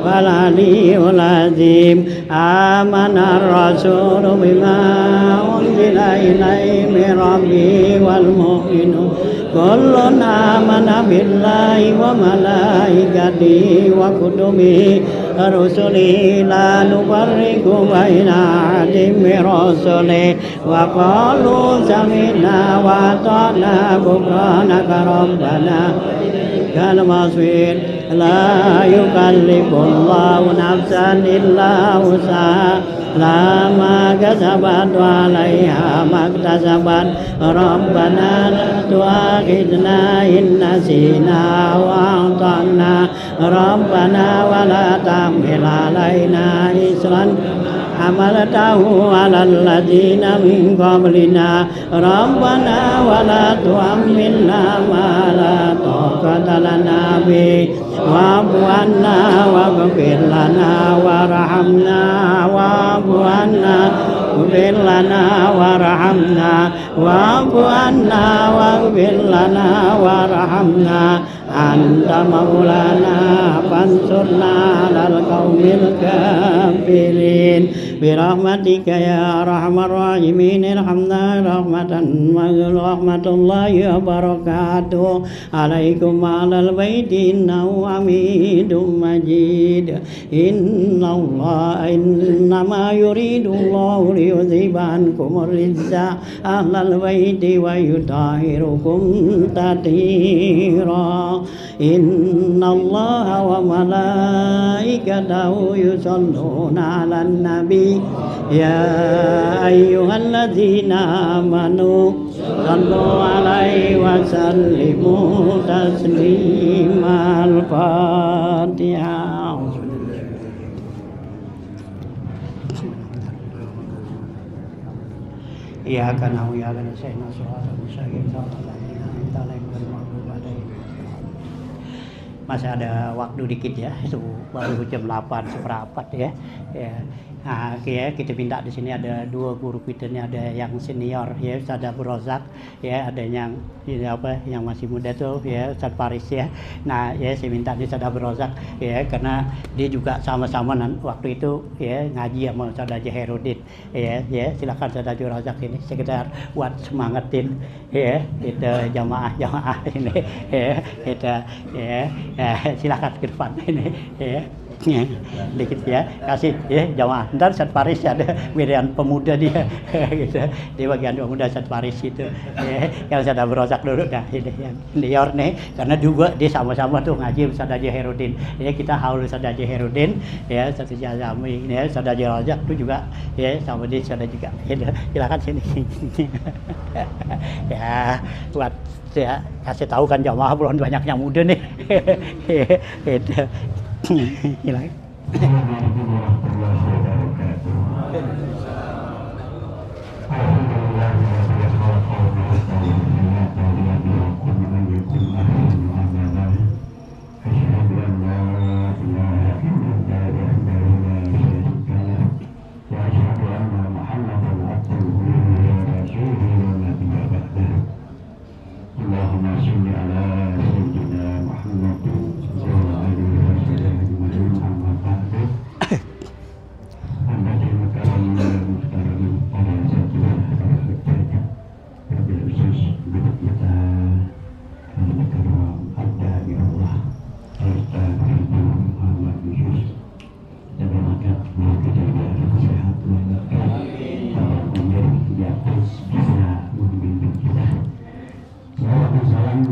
والعلي العظيم آمن الرسول بما أنزل إليه من ربه والمؤمنون كل آمن بالله وملائكته وكتبه رسله لا نفرق بين أحد من رسله وقالوا سمعنا وأطعنا غفرانك ربنا كالمصير لا يكلف الله نفسا إلا وسعها لها ما كسبت وعليها ما اكتسبت ربنا لا تؤاخذنا إن نسينا وأخطأنا ربنا ولا تحمل علينا إصرا حملته على الذين من قبلنا ربنا ولا تحملنا ما لا طاقة لنا به واعف عنا واغفر لنا وارحمنا واعف عنا واغفر لنا وارحمنا واعف عنا واغفر لنا وارحمنا أنت مولانا فانصرنا على القوم الكافرين برحمتك يا أرحم الراحمين ارحمنا رحمة الله وبركاته عليكم وعلى البيت إنه حميد مجيد إنما يريد الله ليذهب عنكم الرجس أهل البيت ويطهركم تطهيرا إن الله وملائكته يصلون على النبي يا أيها الذين آمنوا صلوا عليه وسلموا تسليما الفاتحة إياك نعبد وإياك نستعين صراط المستقيم صراط الذين أنعمت عليهم غير المغضوب عليهم. Masih ada waktu dikit ya, itu baru jam 8 seperempat ya. Nah, kita minta di sini ada dua guru kita ini, ada yang senior ya Ustaz Abdul Razak ya, ada yang ini yang masih muda tuh ya Ustaz Faris ya. Nah ya saya minta di Ustaz Abdul Razak ya, karena dia juga sama-sama waktu itu ya ngaji sama Ustaz Haji Herudin ya. Silakan Ustaz Abdul Razak ini sekedar buat semangatin ya kita jamaah ini ya kita ya, silakan ke depan ini ya. Dikit ya, kasih ya jamaah. Ntar Ustaz Faris ada bagian pemuda dia gitu. Di bagian pemuda Ustaz Faris itu ya, yang Ustaz Abdul Razak dulu. Nah ini yang senior nih, karena juga dia sama-sama tuh ngaji Ustaz Haji Herudin ya. Kita haul Ustaz Haji Herudin ya, Ustaz Jazami ya, Ustaz Haji Razak itu juga ya, sama dia Ustaz juga ya. Silakan sini ya, buat ya kasih tahu kan jamaah belum banyak yang muda nih gitu. Hilang.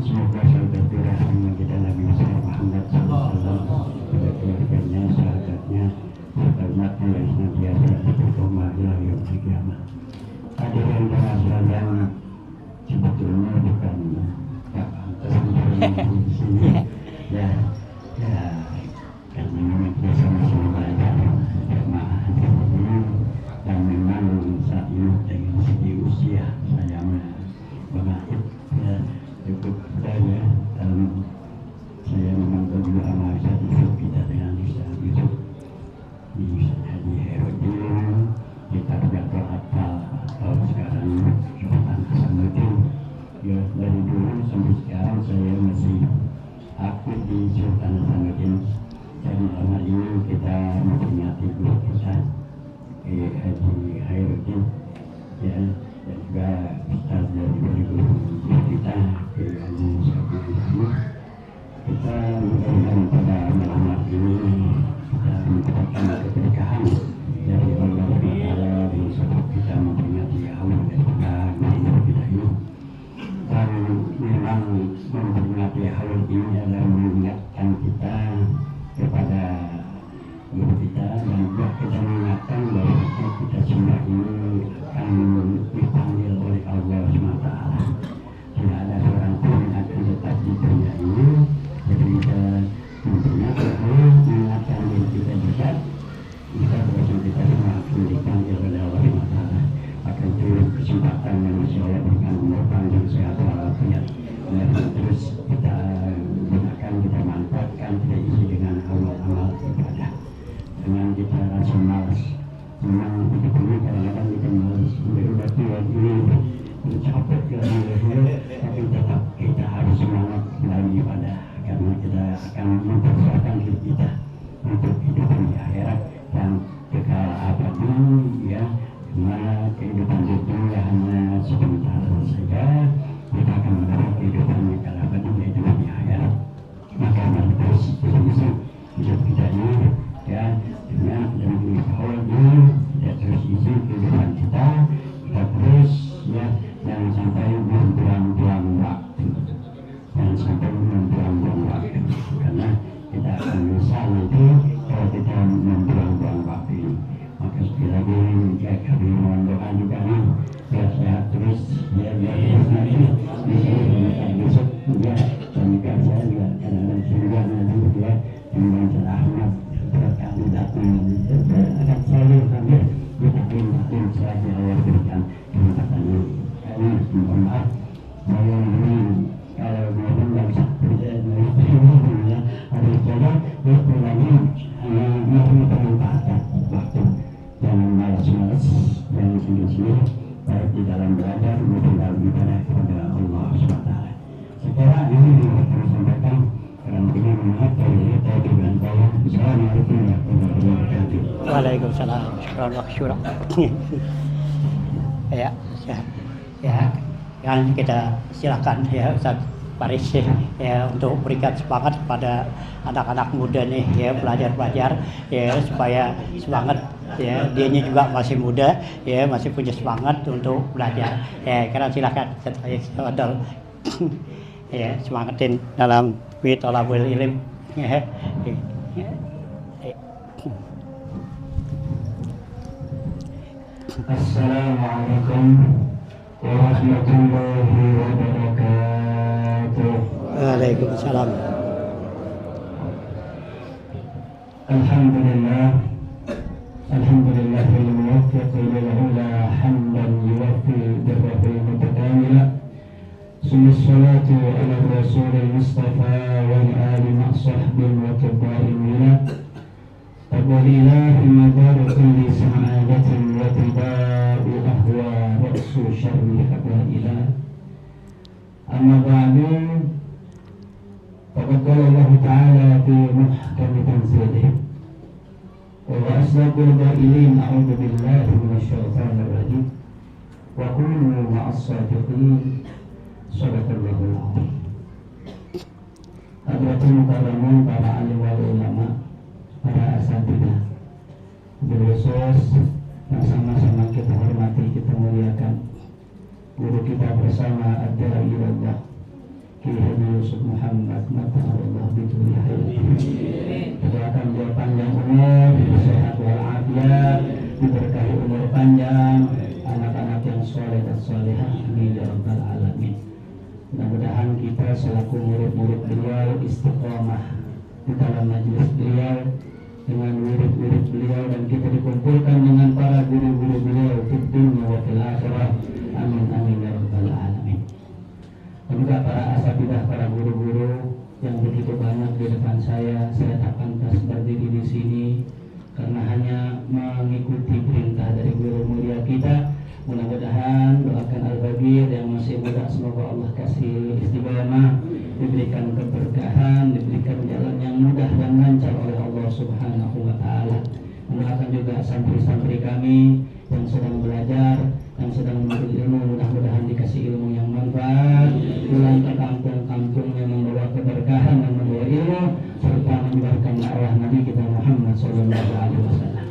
Semoga saudara rahimah kita Nabi Muhammad SAW, keluarganya, sahabatnya, serta umatnya yang senantiasa istiqomah ila yaumil qiyamah. Hadirin para sekalian, sebetulnya bukan tak pantas di sini ya karena memang kita sama-sama belajar jamaah dan memang saat ini dengan segi usia saya mengakhir ya cukup saya dalam saya menonton juga amal Ustaz Yusuf kita dengan Ustaz Yusuf di Ustaz Haji Herudin kita juga hafal sekarang Sultan Hasanuddin ya, dari dulu sampai sekarang saya masih aktif di Sultan Hasanuddin, dan dalam ini kita memperingati guru kita Haji Herudin ya, dan juga Ustaz dari guru kita Haji Sabri. Kita mudah-mudahan pada malam ini kita mendapatkan keberkahan dari Allah Taala untuk kita memperingati haul dan malam kita ini. Dan memang memperingati haul ini adalah mengingatkan kita kepada guru kita, dan juga kita mengingatkan bahwa kita semua ini akan dipanggil oleh Allah SWT. Tidak ada seorang pun yang akan tetap di dunia ini. Jadi kita memperingati mengingatkan diri kita juga, kita bersama kita semua akan dipanggil oleh Allah SWT. Maka itu kesempatan yang masih Allah berikan umur panjang, sehat walafiat, dan terus kita gunakan, kita manfaatkan, kita isi dengan akan mempersiapkan diri kita untuk hidup di akhirat yang kekal abadi, ya, dimana kehidupan dunia hanya sebentar saja. Kita akan mendapat kehidupan yang kekal abadi, yaitu di akhirat. Maka mari terus berusaha hidup kita ini, ya, dengan dihormati, ya, terus isi kehidupan kita terus, ya, jangan sampai membuang-buang waktu, jangan sampai membuang-buang waktu, karena kita akan menyesal nanti kalau kita membuang-buang waktu ini. Maka sekali lagi, ya, kami mohon doa juga nih, biar sehat terus, ya, biar nanti bisa besok, ya, pernikahan saya juga kadang-kadang juga nanti, ya, dengan cara Ahmad kami datang akan selalu hadir di taklim selagi Allah berikan kesempatan ini. Kami mohon maaf, saya ini kalau mohon nggak bisa ya, harus coba berpulangi mohon bermanfaatkan waktu, jangan malas-malas, jangan sendiri-sendiri, baik di dalam belajar maupun dalam ibadah kepada Allah SWT. Sekarang ini kami sampaikan. Assalamualaikum warahmatullahi wabarakatuh. Waalaikumsalam. Syukur. Ya, kan kita silakan ya Ustaz Faris ya untuk berikan semangat kepada anak-anak muda nih ya, pelajar-pelajar ya, supaya semangat ya, dianya juga masih muda ya, masih punya semangat untuk belajar ya. Karena silakan Ustaz Faris ya, semangatin dalam thalabul ilm ya. Assalamualaikum warahmatullahi wabarakatuh. Waalaikumsalam. Alhamdulillahil muwaffiq lil ula hamdan yuwaffi birrafi mutakamila. Salatu ala rasulil mustafa wal ali ma'sahbin wa tabi'in mila. Tabarilah madar kulli sa'adatin wa tida'u ahwa ra'su syarri haba'ilah. Amma ba'du, faqad qala Allah ta'ala fi muhkami tanzilih, wa asdaqul qa'ilin a'udzu billahi minasyaitonir rajim, wa kunu ma'as shadiqin. Sadaqallahul azim. Hadratul mukarramin, para alim wal ulama, para asatidzah, khusus yang sama-sama kita hormati, kita muliakan guru kita bersama ad-da'i ilallah Kiai Haji Yusuf Muhammad Mata'allah bituli hayati. Doakan dia panjang umur, sehat walafiat, diberkahi umur panjang, anak-anak yang soleh dan solehah, amin ya rabbal alamin. Mudah-mudahan kita selaku murid-murid beliau istiqomah di dalam majelis beliau, dengan murid-murid beliau, dan kita dikumpulkan dengan para guru-guru beliau di dunia wa fil akhirah, amin amin ya rabbal alamin. Dan juga para asatidzah, para guru-guru yang begitu banyak di depan saya tak pantas berdiri di sini karena hanya mengikuti perintah dari guru mulia kita. Mudah-mudahan doakan Al-Bagir yang masih muda, semoga Allah kasih istiqomah, diberikan keberkahan, diberikan jalan yang mudah dan lancar oleh Allah Subhanahu wa Ta'ala. Mendoakan juga santri-santri kami yang sedang belajar, yang sedang menuntut ilmu, mudah-mudahan dikasih ilmu yang manfaat, pulang ke kampung-kampungnya membawa keberkahan dan membawa ilmu, serta menyebarkan dakwah Nabi kita Muhammad SAW.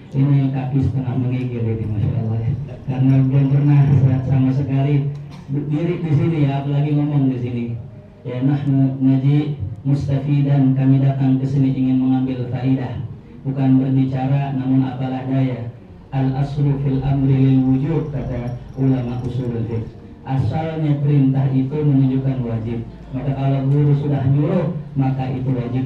Ini kaki setengah menggigil ini, masya Allah, karena belum pernah sama sekali berdiri di sini ya, apalagi ngomong di sini. Ya, nahnu ngaji mustafidan, kami datang ke sini ingin mengambil faidah, bukan berbicara, namun apalah daya. Al aslu fil amri lil wujub, kata ulama usulul fiqh. Asalnya perintah itu menunjukkan wajib, maka kalau guru sudah nyuruh, maka itu wajib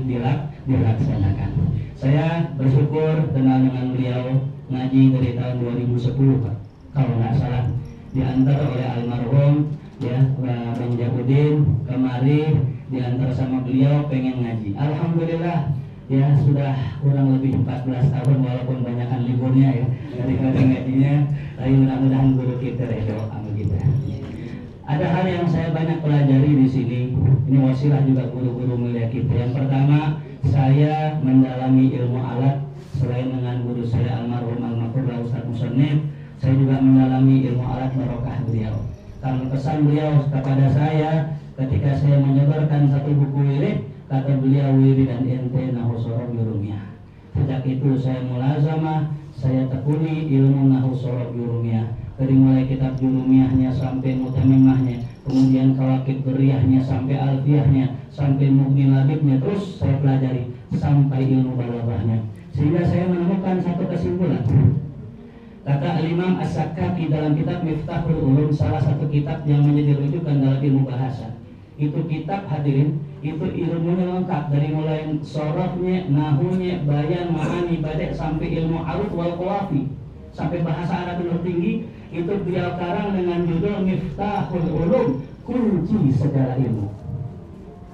dilaksanakan. Saya bersyukur kenal dengan beliau, ngaji dari tahun 2010 Pak, kalau nggak salah, diantar oleh almarhum ya Bang Jahudin kemari, diantar sama beliau pengen ngaji. Alhamdulillah ya, sudah kurang lebih 14 tahun walaupun banyakan liburnya ya dari ngajinya. Tapi mudah-mudahan guru kita ya doa kita. Ada hal yang saya banyak pelajari di sini. Ini wasilah juga guru-guru mulia kita. Yang pertama, saya mendalami ilmu alat selain dengan guru saya almarhum Al-Maqurra Ustaz Musannif. Saya juga mendalami ilmu alat barokah beliau. Karena pesan beliau kepada saya ketika saya menyebarkan satu buku wirid, kata beliau, wirid dan ente nahu sorof yurumiyah. Sejak itu saya mulazamah, saya tekuni ilmu nahu sorof yurumiyah. Dari mulai kitab jurumiyahnya sampai mutamimahnya, kemudian kawakib beriyahnya sampai alfiyahnya, sampai mughni labibnya, terus saya pelajari sampai ilmu balaghahnya. Sehingga saya menemukan satu kesimpulan. Kata Imam As-Sakkaki dalam kitab Miftahul Ulum, salah satu kitab yang menjadi rujukan dalam ilmu bahasa. Itu kitab, hadirin, itu ilmunya lengkap dari mulai sorofnya, nahunya, bayan, ma'ani, badai, sampai ilmu arud wal qawafi, sampai bahasa Arab yang tinggi. Itu beliau karang dengan judul Miftahul Ulum, kunci segala ilmu.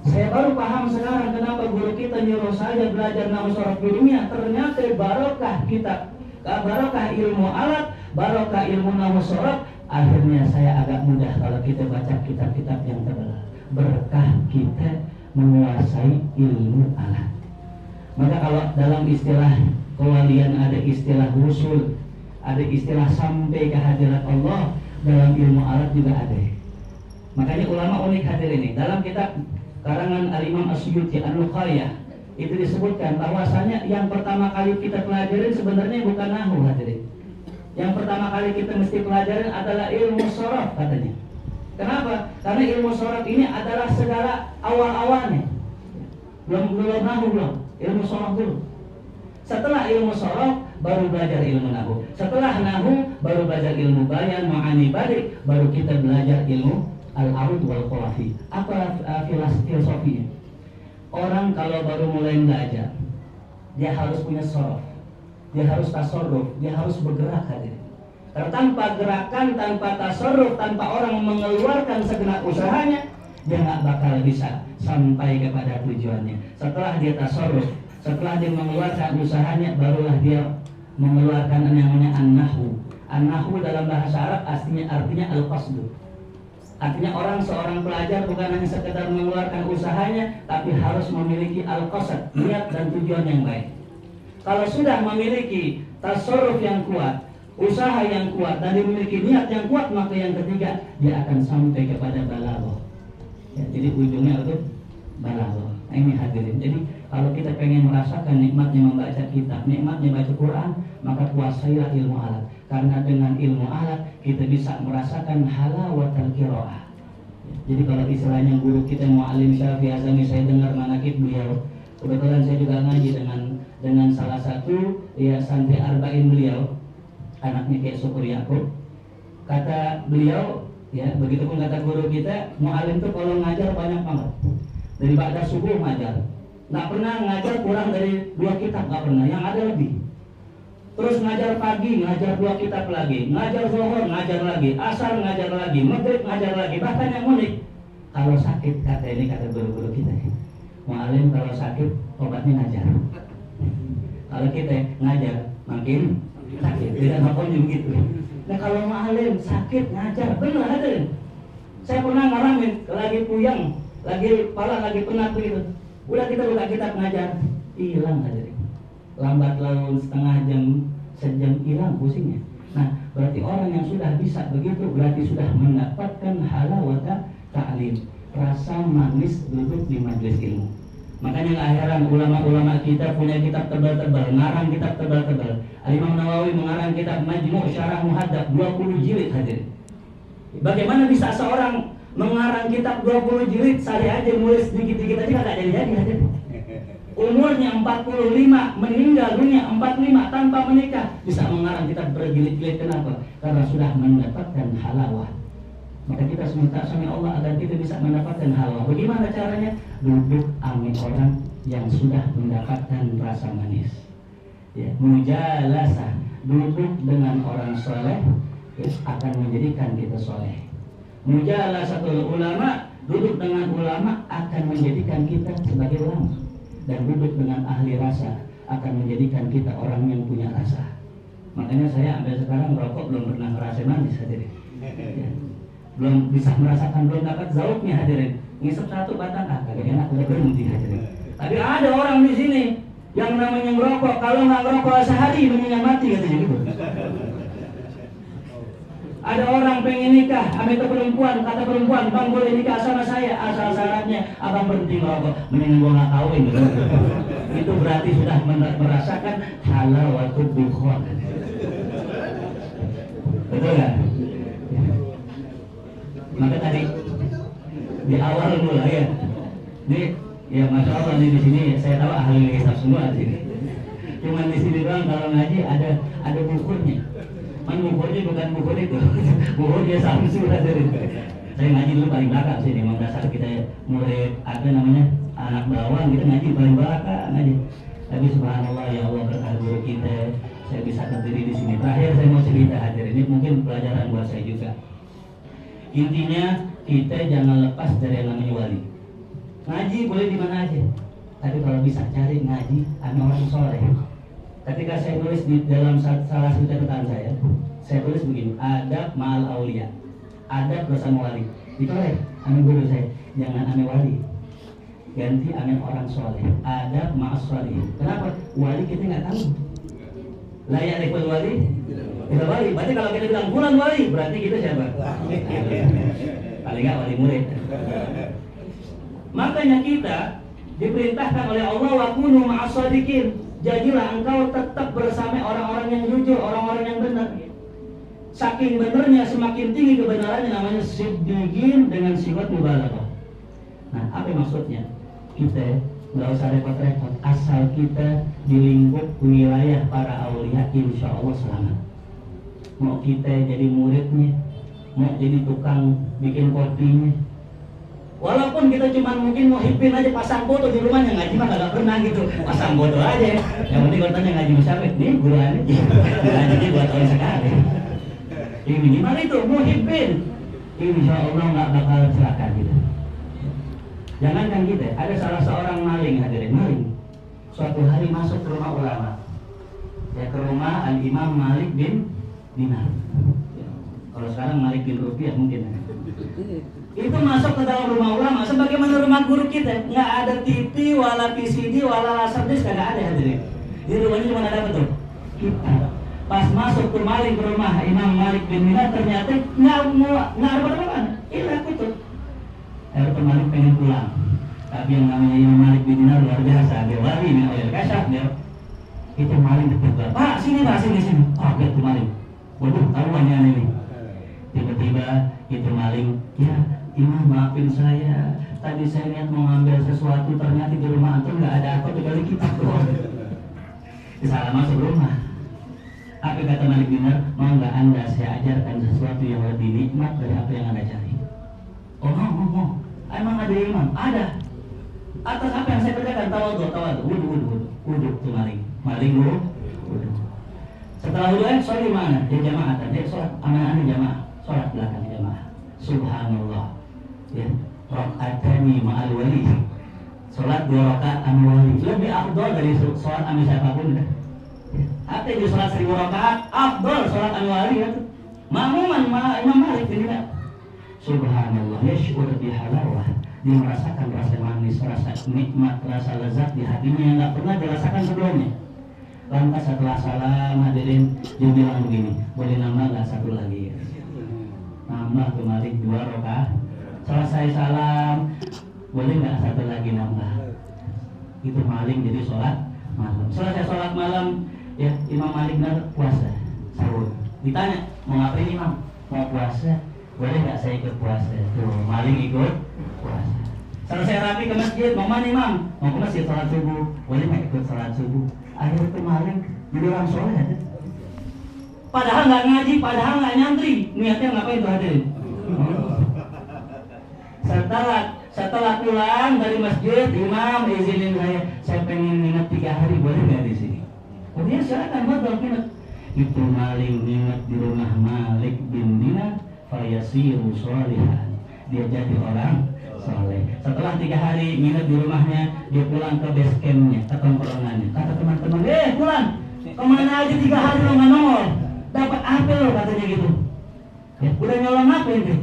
Saya baru paham sekarang kenapa guru kita nyuruh saya belajar nahu sorof ilmiah. Ternyata barokah kitab, barokah ilmu alat, barokah ilmu nahu sorof. Akhirnya saya agak mudah kalau kita baca kitab-kitab yang tebal. Berkah kita menguasai ilmu alat. Maka kalau dalam istilah kewalian ada istilah wusul, ada istilah sampai ke hadirat Allah, dalam ilmu alat juga ada. Makanya ulama unik hadir ini. Dalam kitab karangan Al-Imam As-Suyuti An-Nuqayah itu disebutkan bahwasanya yang pertama kali kita pelajarin sebenarnya bukan nahu, hadirin. Yang pertama kali kita mesti pelajarin adalah ilmu sorof, katanya. Kenapa? Karena ilmu sorof ini adalah segala awal-awalnya. Belum nahu, belum. Ilmu sorof dulu. Setelah ilmu sorof baru belajar ilmu nahu. Setelah nahu baru belajar ilmu bayan, ma'ani, badik, baru kita belajar ilmu al-arud wal qawafi. Apa filosofinya? Orang kalau baru mulai belajar, dia harus punya sorof, dia harus tasarruf, dia harus bergerak, hadirin. Karena tanpa gerakan, tanpa tasarruf, tanpa orang mengeluarkan segenap usahanya, dia nggak bakal bisa sampai kepada tujuannya. Setelah dia tasarruf, setelah dia mengeluarkan usahanya, barulah dia mengeluarkan yang namanya an-nahu. An-nahu dalam bahasa Arab artinya al-qasdu. Artinya seorang pelajar bukan hanya sekedar mengeluarkan usahanya, tapi harus memiliki al-qasad, niat dan tujuan yang baik. Kalau sudah memiliki tasarruf yang kuat, usaha yang kuat, dan memiliki niat yang kuat, maka yang ketiga dia akan sampai kepada balaghah. Ya, jadi ujungnya itu balaghah. Nah, ini hadirin. Jadi kalau kita pengen merasakan nikmatnya membaca kitab, nikmatnya baca Quran, maka kuasailah ilmu alat. Karena dengan ilmu alat kita bisa merasakan halawatul qiraah. Jadi kalau istilahnya guru kita Muallim Syafi'i Azami, saya dengar manaqib beliau. Kebetulan saya juga ngaji dengan salah satu ya santri arba'in beliau, anaknya kayak Syukur Yakub. Kata beliau, ya begitupun kata guru kita, Muallim tuh kalau ngajar banyak banget. Dari ba'da subuh ngajar. Nggak pernah ngajar kurang dari 2 kitab, nggak pernah, yang ada lebih. Terus ngajar pagi, ngajar 2 kitab lagi, ngajar zuhur, ngajar lagi, asar ngajar lagi, maghrib ngajar lagi. Bahkan yang unik, kalau sakit, kata guru-guru kita, Muallim kalau sakit obatnya ngajar. Kalau kita ngajar makin sakit, tidak ngapain begitu. Nah kalau Muallim sakit ngajar, benar hadirin. Saya pernah ngalamin, lagi puyeng, lagi kepala lagi penat begitu. Udah kita buka kitab ngajar, hilang hadirin. Lambat laun setengah jam, sejam hilang pusingnya. Nah, berarti orang yang sudah bisa begitu berarti sudah mendapatkan halawata ta'lim, rasa manis duduk di majelis ilmu. Makanya nggak heran ulama-ulama kita punya kitab tebal-tebal, ngarang kitab tebal-tebal. Al-Imam Nawawi mengarang kitab Majmu' Syarah Muhadzab 20 jilid hadir. Bagaimana bisa seorang mengarang kitab 20 jilid, saya aja nulis dikit-dikit aja nggak jadi hadir. Umurnya 45, meninggal dunia 45 tanpa menikah, bisa mengarang kitab berjilid-jilid. Kenapa? Karena sudah mendapatkan halawah. Maka kita minta sama Allah agar kita bisa mendapatkan halawah. Bagaimana caranya? Duduk sama orang yang sudah mendapatkan rasa manis. Ya, mujalasah, duduk dengan orang soleh akan menjadikan kita soleh. Mujalasatul ulama, duduk dengan ulama akan menjadikan kita sebagai ulama. Dan duduk dengan ahli rasa akan menjadikan kita orang yang punya rasa. Makanya saya sampai sekarang merokok belum pernah ngerasa manis hadirin. Ya. belum bisa merasakan, belum dapat zauknya hadirin. Ngisep satu batang, kagak enak, udah berhenti hadirin. Tapi ada orang di sini yang namanya ngerokok, kalau nggak ngerokok sehari mendingan mati katanya gitu. Ada orang pengen nikah, itu perempuan, kata perempuan, bang boleh nikah sama saya, asal syaratnya abang berhenti ngerokok, mendingan gua nggak kawin gitu. Itu berarti sudah merasakan halawatul dukhon. Betul nggak? Maka tadi di awal mulai ya, ini ya masya Allah nih di sini saya tahu ahli hisab semua di sini. Cuman di sini doang kalau ngaji ada bukunya. Man bukunya bukan buku itu, bukunya Samsul dari. Saya ngaji dulu paling belakang sini, memang dasar kita murid ada namanya anak bawang gitu ngaji paling belakang ngaji. Tapi subhanallah ya Allah berkah guru kita, saya bisa berdiri di sini. Terakhir saya mau cerita hadir ini mungkin pelajaran buat saya juga. Intinya kita jangan lepas dari yang namanya wali. Ngaji boleh di mana aja, tapi kalau bisa cari ngaji sama orang soleh. Ketika saya tulis di dalam salah satu catatan saya tulis begini, adab ma'al aulia, adab bersama wali. Ditoleh ame guru saya, jangan ame wali, ganti ame orang soleh. Adab ma'as solihin. Kenapa? Wali kita nggak tahu. Layak level wali, kita wali. Berarti kalau kita bilang bulan wali, berarti kita siapa? Paling nggak wali murid. Makanya kita diperintahkan oleh Allah wa kunu ma'as shadiqin. Jadilah engkau tetap bersama orang-orang yang jujur, orang-orang yang benar. Saking benernya semakin tinggi kebenarannya, namanya siddiqin dengan sifat mubalaghah. Nah, apa maksudnya? Kita nggak usah repot-repot, asal kita di lingkup wilayah para aulia, insya Allah selamat. Mau kita jadi muridnya, mau jadi tukang bikin kopinya, walaupun kita cuma mungkin mau hipin aja, pasang foto di rumahnya, ngaji mah gak pernah gitu, pasang foto aja. Yang penting kalau tanya ngaji siapa? Nih guru aneh, ngaji 2 tahun sekali. Ini minimal itu, mau hipin, insya Allah gak bakal celaka gitu. Jangankan kita, ada salah seorang maling hadirin, maling. Suatu hari masuk ke rumah ulama, ya ke rumah Al-Imam Malik bin Dinar. Kalau sekarang Malik bin Rupiah mungkin. Itu masuk ke dalam rumah ulama, sebagaimana rumah guru kita, nggak ada TV, wala PCD, wala laserdisc, nggak ada hadirin. Di rumahnya cuma ada apa tuh? Kita. Pas masuk ke maling ke rumah Imam Malik bin Dinar, ternyata nggak ada apa-apa, hilang itu. Akhirnya Malik pengen pulang, tapi yang namanya Imam Malik bin Dinar luar biasa, dia wali nih oleh kasyaf dia. Itu maling ditegur, Pak sini. Kaget tuh maling, waduh taruhannya ini. Tiba-tiba itu maling, ya Imam maafin saya, tadi saya lihat mau ngambil sesuatu, ternyata di rumah antum nggak ada apa kecuali kitab doang. Salah masuk rumah. Apa kata Malik bin Dinar? Mau nggak anda saya ajarkan sesuatu yang lebih nikmat dari apa yang anda cari? Oh mau. Emang ada imam? Ada. Atas apa yang saya kerjakan? Tawadhu. Wudhu tuh maling wudhu. Setelah wudhu sholat di mana? Di jamaatan. Sholat anak-anak jamaah. Sholat belakang jamaah. Subhanallah. Ya, rakaatani ma'al wali. Sholat 2 rakaat sama wali lebih afdol dari sholat sama siapapun. Apa di sholat 1000 rakaat afdol sholat sama wali kan? Makmuman Imam Malik bin Dinar. Subhanallah, yash'ur bihalawah. Dia merasakan rasa manis, rasa nikmat, rasa lezat di hatinya yang nggak pernah dirasakan sebelumnya. Lantas setelah salam hadirin, dia bilang begini, boleh nambah nggak satu lagi? Nambah kemarin 2 rakaat. Selesai salam, boleh nggak satu lagi nambah? Itu maling jadi sholat malam. Selesai sholat malam, ya Imam Malik puasa sahur. Ditanya mau ngapain Imam? Mau puasa. Boleh nggak saya ikut puasa? Tuh maling ikut puasa. Selesai rapi ke masjid, mau mana Imam? Mau ke masjid sholat subuh. Boleh nggak ikut sholat subuh? Akhirnya itu maling jadi orang soleh aja. Padahal nggak ngaji, padahal nggak nyantri, niatnya ngapain tuh hadirin? Setelah pulang dari masjid, Imam izinin saya pengen nginep 3 hari, boleh nggak di sini? Oh dia silakan betul nginep. Itu maling nginep di rumah Malik bin Dinar, fayasiru sholihan. Dia jadi orang soleh. Setelah 3 hari nginep di rumahnya, dia pulang ke base campnya, ke tongkrongannya. Kata teman-teman, pulang kemana aja 3 hari lo nggak nongol? Dapat apa lo katanya gitu? Ya, udah nyolong apa ini?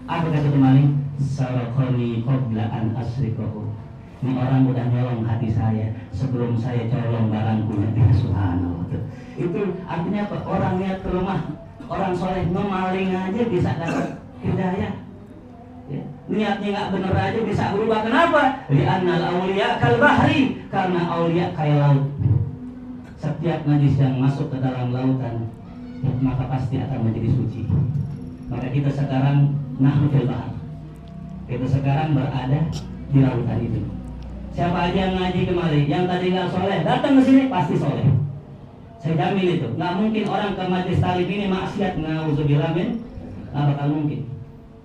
Apa kata kemarin? Sarakoni qabla an asrikohu. Ini orang udah nyolong hati saya sebelum saya colong barangku. Ya subhanallah. Itu artinya apa? Orang niat ke rumah orang soleh memaling aja bisa dapat hidayah. Ya. Niatnya nggak bener aja bisa berubah. Kenapa? Li'annal awliya kal bahri. Karena awliya kayak laut. Setiap najis yang masuk ke dalam lautan, ya, maka pasti akan menjadi suci. Maka kita sekarang nahnu fil bahr. Kita sekarang berada di lautan itu. Siapa aja yang ngaji kemari, yang tadi nggak soleh, datang ke sini pasti soleh. Saya jamin itu. Nggak mungkin orang ke majelis talim ini maksiat, na'udzubillah min, nggak bakal mungkin.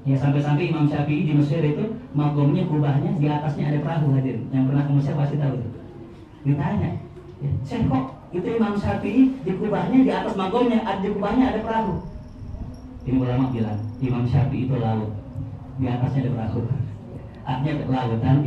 Ya sampai-sampai Imam Syafi'i di Mesir itu magomnya, kubahnya di atasnya ada perahu hadir. Yang pernah ke Mesir pasti tahu itu. Ditanya, ya, Syekh kok itu Imam Syafi'i di kubahnya di atas magomnya, di kubahnya ada perahu. Ini ulama bilang Imam Syafi'i itu laut, di atasnya ada perahu. Artinya lautan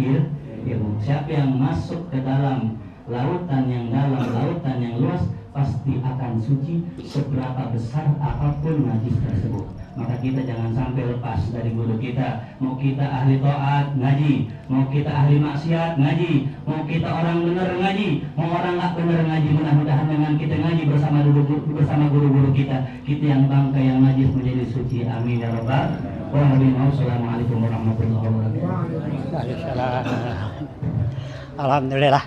ilmu. Siapa yang masuk ke dalam lautan yang dalam, lautan yang luas, pasti akan suci seberapa besar apapun najis tersebut. Maka kita jangan sampai lepas dari guru kita. Mau kita ahli taat ngaji, mau kita ahli maksiat ngaji, mau kita orang benar ngaji, mau orang nggak benar ngaji. Mudah-mudahan dengan kita ngaji bersama guru-guru kita yang bangkai yang najis menjadi suci. Amin ya rabbal alamin. Assalamualaikum warahmatullahi wabarakatuh. Alhamdulillah.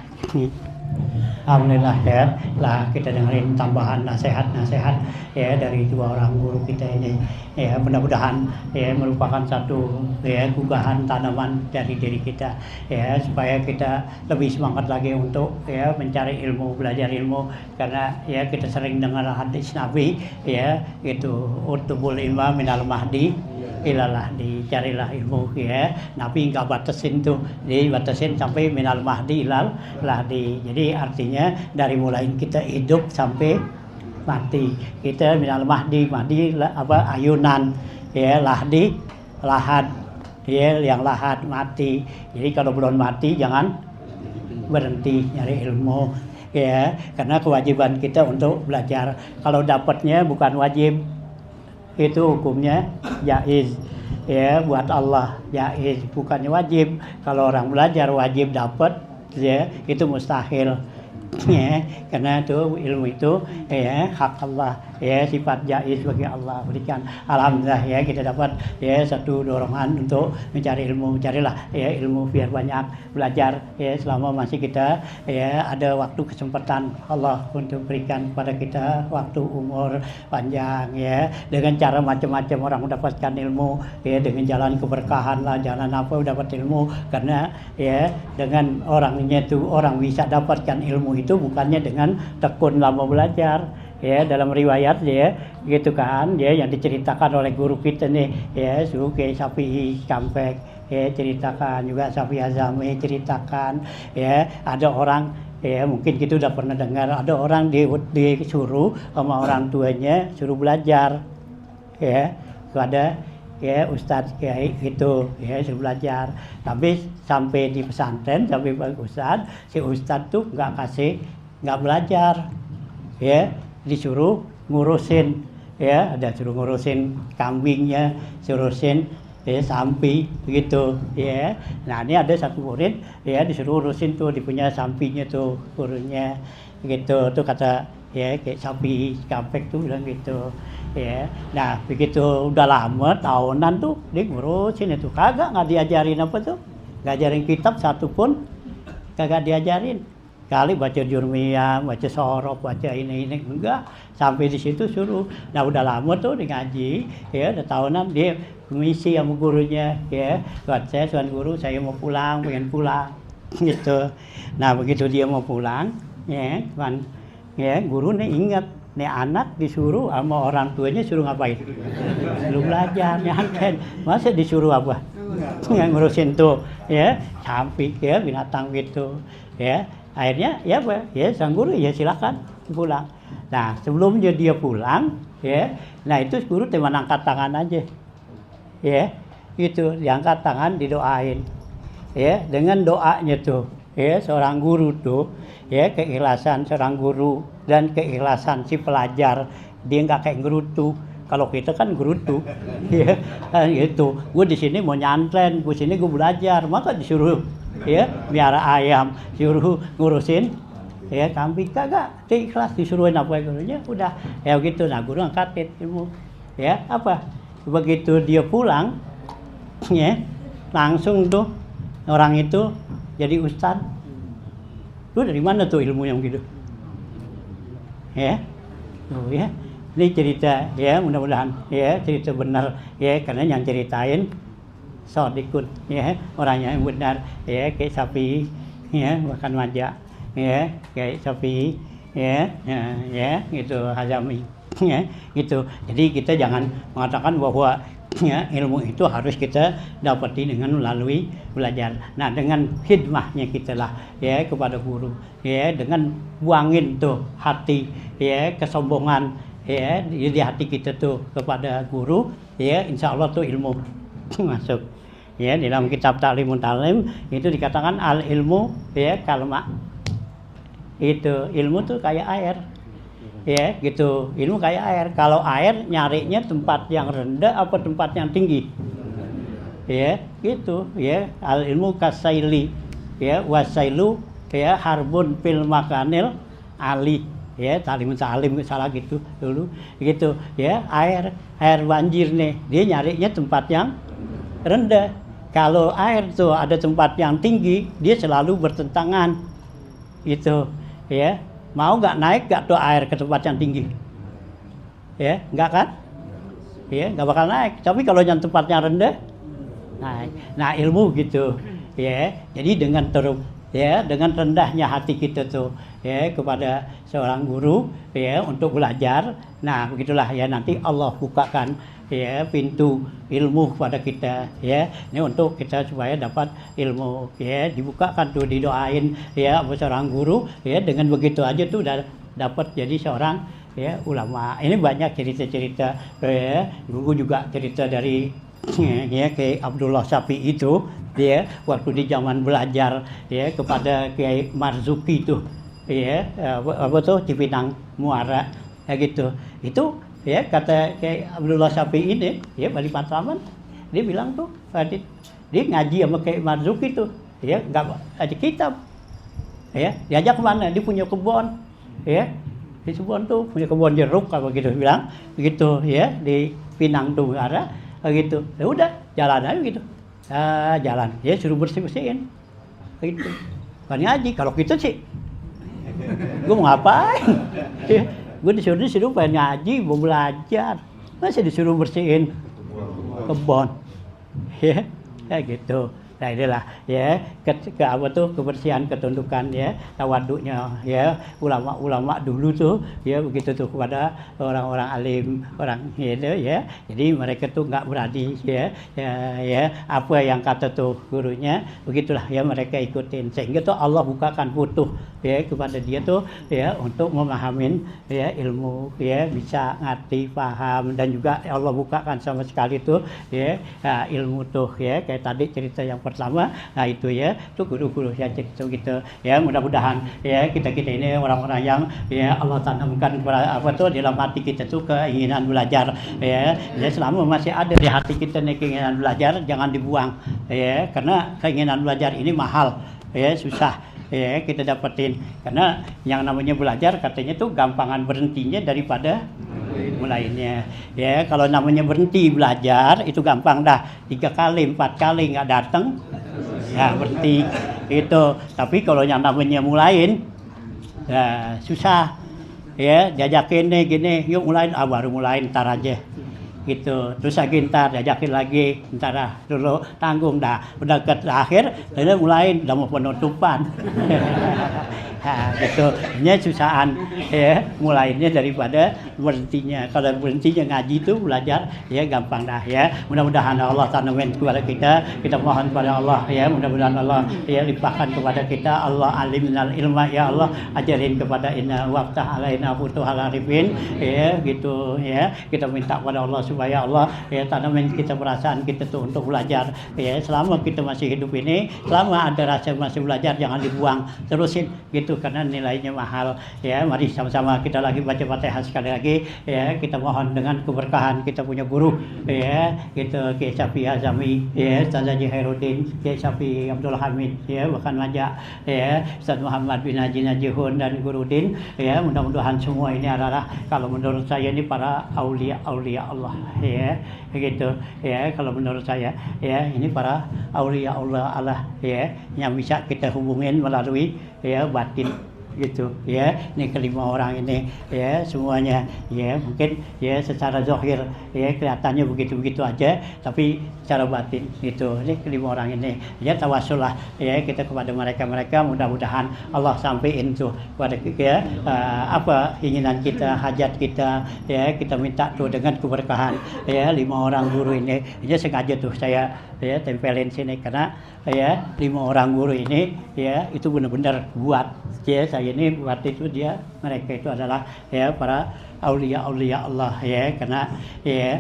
Alhamdulillah ya, lah kita dengerin tambahan nasihat-nasihat ya dari dua orang guru kita ini ya, mudah-mudahan ya merupakan satu ya gugahan tanaman dari diri kita ya, supaya kita lebih semangat lagi untuk ya mencari ilmu, belajar ilmu, karena ya kita sering dengar hadis Nabi ya, itu utubul ilma minal mahdi ilalah, dicarilah ilmu ya. Nabi nggak batasin tuh, dibatasin sampai minal mahdi ilal lahdi. Jadi artinya dari mulai kita hidup sampai mati kita minal mahdi apa ayunan ya, lahdi lahad ya, yang lahad mati. Jadi kalau belum mati jangan berhenti nyari ilmu ya, karena kewajiban kita untuk belajar. Kalau dapatnya bukan wajib, itu hukumnya jaiz ya, buat Allah jaiz, bukannya wajib. Kalau orang belajar wajib dapat ya, itu mustahil ya, karena itu ilmu itu ya hak Allah ya, sifat jaiz bagi Allah berikan. Alhamdulillah ya, kita dapat ya satu dorongan untuk mencari ilmu. Carilah ya ilmu biar banyak belajar ya, selama masih kita ya ada waktu, kesempatan Allah untuk berikan kepada kita waktu, umur panjang ya, dengan cara macam-macam orang mendapatkan ilmu ya, dengan jalan keberkahan lah, jalan apa dapat ilmu. Karena ya dengan orangnya itu, orang bisa dapatkan ilmu itu bukannya dengan tekun lama belajar ya. Dalam riwayat ya gitu kan ya, yang diceritakan oleh guru kita nih ya, Syekh Syafi'i Kampek ya, ceritakan juga Syafi'i Azami ceritakan ya, ada orang ya, mungkin kita udah pernah dengar, ada orang disuruh sama orang tuanya suruh belajar ya, kepada ya ustadz kayak gitu ya, suruh belajar. Tapi sampai di pesantren, sampai bagi ustadz, si ustadz tuh nggak belajar ya, disuruh ngurusin ya, ada suruh ngurusin kambingnya, suruhin ya sampi begitu ya. Nah ini ada satu murid ya, disuruh urusin tuh, dipunya sampinya tuh gurunya gitu tuh, kata ya kayak sapi Kampek tuh bilang gitu ya. Nah begitu udah lama tahunan tuh dia ngurusin itu, nggak diajarin apa tuh, nggak ajarin kitab satu pun kagak diajarin. Kali baca Jurmiyah, baca Sorof, baca ini enggak, sampai di situ suruh. Nah udah lama tuh dia ngaji ya, udah tahunan dia misi sama gurunya ya, buat saya tuan guru, saya mau pulang, pengen pulang gitu. Nah begitu dia mau pulang ya, kan ya guru nih ingat nih anak disuruh sama orang tuanya suruh ngapain? Suruh belajar, nyanten. Masa disuruh apa? Yang ngurusin tuh ya, sapi ya, binatang gitu ya. Akhirnya ya apa? Ya sang guru ya silakan pulang. Nah sebelumnya dia pulang ya, nah itu guru cuma angkat tangan aja ya, itu diangkat tangan didoain ya, dengan doanya tuh ya seorang guru tuh ya, keikhlasan seorang guru dan keikhlasan si pelajar, dia nggak kayak gerutu Kalau kita kan gerutu, ya gitu. Gue di sini mau nyantren, gue sini gue belajar, maka disuruh ya biara ayam, suruh ngurusin ya kambing kagak, ikhlas disuruhin apa gurunya, udah ya gitu. Nah guru angkatin ilmu, ya apa? Begitu dia pulang, ya langsung tuh orang itu jadi ustadz. Lu dari mana tuh ilmu yang gitu? Ya, tuh ya. Ini cerita ya, mudah-mudahan ya cerita benar ya, karena yang ceritain sodikun ya, orangnya yang benar ya, kayak sapi ya, makan majak ya, kayak sapi ya, ya gitu Hazami ya, gitu. Jadi kita jangan mengatakan bahwa ya, ilmu itu harus kita dapati dengan melalui belajar. Nah, dengan khidmahnya kita lah ya kepada guru ya, dengan buangin tuh hati ya kesombongan ya di hati kita tuh kepada guru ya, insya Allah tuh ilmu masuk ya. Di dalam kitab Ta'limun Ta'lim itu dikatakan al ilmu ya kalma, itu ilmu tuh kayak air ya gitu. Ilmu kayak air, kalau air nyarinya tempat yang rendah apa tempat yang tinggi ya gitu ya. Al ilmu kasaili ya, wasailu ya harbun fil makanil ali ya, Ta'limun Ta'lim salah gitu dulu gitu ya. Air banjir nih, dia nyarinya tempat yang rendah. Kalau air tuh ada tempat yang tinggi, dia selalu bertentangan gitu ya. Mau nggak naik nggak tuh air ke tempat yang tinggi? Ya, nggak kan? Ya, nggak bakal naik. Tapi kalau yang tempatnya rendah, naik. Nah, ilmu gitu. Ya, jadi dengan ya, dengan rendahnya hati kita tuh ya kepada seorang guru ya untuk belajar. Nah, begitulah ya, nanti Allah bukakan ya pintu ilmu kepada kita ya. Ini untuk kita supaya dapat ilmu ya, dibukakan tuh, didoain ya seorang guru ya, dengan begitu aja tuh udah dapat jadi seorang ya ulama. Ini banyak cerita-cerita ya, guru juga cerita dari ya kayak Abdullah Syafi'i itu dia waktu di zaman belajar ya kepada Kiai Marzuki itu ya, apa tuh Cipinang Muara ya gitu. Itu ya kata kayak Abdullah Syafi'i ini ya, Bali Patraman, dia bilang tuh dia ngaji sama kayak Marzuki tuh ya, nggak ada kitab ya, diajak kemana, dia punya kebun ya, di kebun tuh punya kebun jeruk apa gitu, bilang begitu ya di Pinang tuh Muara gitu. Ya udah jalan aja gitu, jalan ya suruh bersihin gitu. Kan ngaji, kalau gitu sih gue mau ngapain ya? Gue disuruh pengen ngaji, mau belajar, masa disuruh bersihin kebun ya, gitu. Nah inilah ya apa tuh kebersihan, ketundukan ya, tawaduknya ya ulama dulu tuh ya begitu tuh kepada orang-orang alim, orang gitu ya. Jadi mereka tuh nggak berani ya apa yang kata tuh gurunya, begitulah ya mereka ikutin, sehingga tuh Allah bukakan futuh ya kepada dia tuh ya untuk memahamin ya ilmu ya, bisa ngerti, paham, dan juga Allah bukakan sama sekali tuh ya ilmu tuh ya, kayak tadi cerita yang pertama. Nah itu ya tuh guru-guru yang cerita gitu ya. Mudah-mudahan ya kita ini orang-orang yang ya Allah tanamkan apa tuh dalam hati kita tuh keinginan belajar ya. Ya selama masih ada di hati kita nih keinginan belajar, jangan dibuang ya, karena keinginan belajar ini mahal ya, susah ya kita dapetin. Karena yang namanya belajar katanya tuh gampangan berhentinya daripada mulainya ya. Kalau namanya berhenti belajar itu gampang dah, 3 kali 4 kali nggak datang ya berhenti itu. Tapi kalau yang namanya mulain ya susah ya, diajakin nih gini, yuk mulain, baru mulain ntar aja gitu, terus lagi ntar diajakin lagi, ntar dulu tanggung dah, udah ke akhir lalu mulain, udah mau penutupan gitu. Ini susahan ya mulainya daripada berhentinya. Kalau berhentinya ngaji itu belajar ya gampang dah ya. Mudah-mudahan Allah tanamin kepada kita mohon kepada Allah ya, mudah-mudahan Allah ya limpahkan kepada kita. Allah alimnal ilma ya Allah, ajarin kepada inna waftah alaina futuhal arifin ya gitu ya. Kita minta kepada Allah supaya Allah ya tanamin kita perasaan kita tuh untuk belajar ya selama kita masih hidup ini, selama ada rasa masih belajar jangan dibuang, terusin gitu karena nilainya mahal ya. Mari sama-sama kita lagi baca Fatihah sekali lagi ya, kita mohon dengan keberkahan kita punya guru ya gitu, Kiai Syafi'i Azami ya, Ustaz Haji Khairuddin, Kiai Syafi'i Abdul Hamid ya, bahkan Maja ya, Ustaz Muhammad bin Haji Najihun dan Gurudin ya. Mudah-mudahan semua ini adalah kalau menurut saya ini para aulia Allah ya gitu ya. Kalau menurut saya ya ini para aulia Allah ya yang bisa kita hubungin melalui ya batin gitu ya. Ini kelima orang ini ya semuanya ya mungkin ya secara zahir ya kelihatannya begitu-begitu aja, tapi secara batin gitu. Ini kelima orang ini ya tawassul ya kita kepada mereka, mudah-mudahan Allah sampaikan tuh kepada kita apa keinginan kita, hajat kita ya, kita minta tuh dengan keberkahan ya. 5 orang guru ini sengaja tuh saya ya tempelin sini karena ya 5 orang guru ini ya itu benar-benar buat ya saya ini buat itu dia, mereka itu adalah ya para aulia Allah ya, karena ya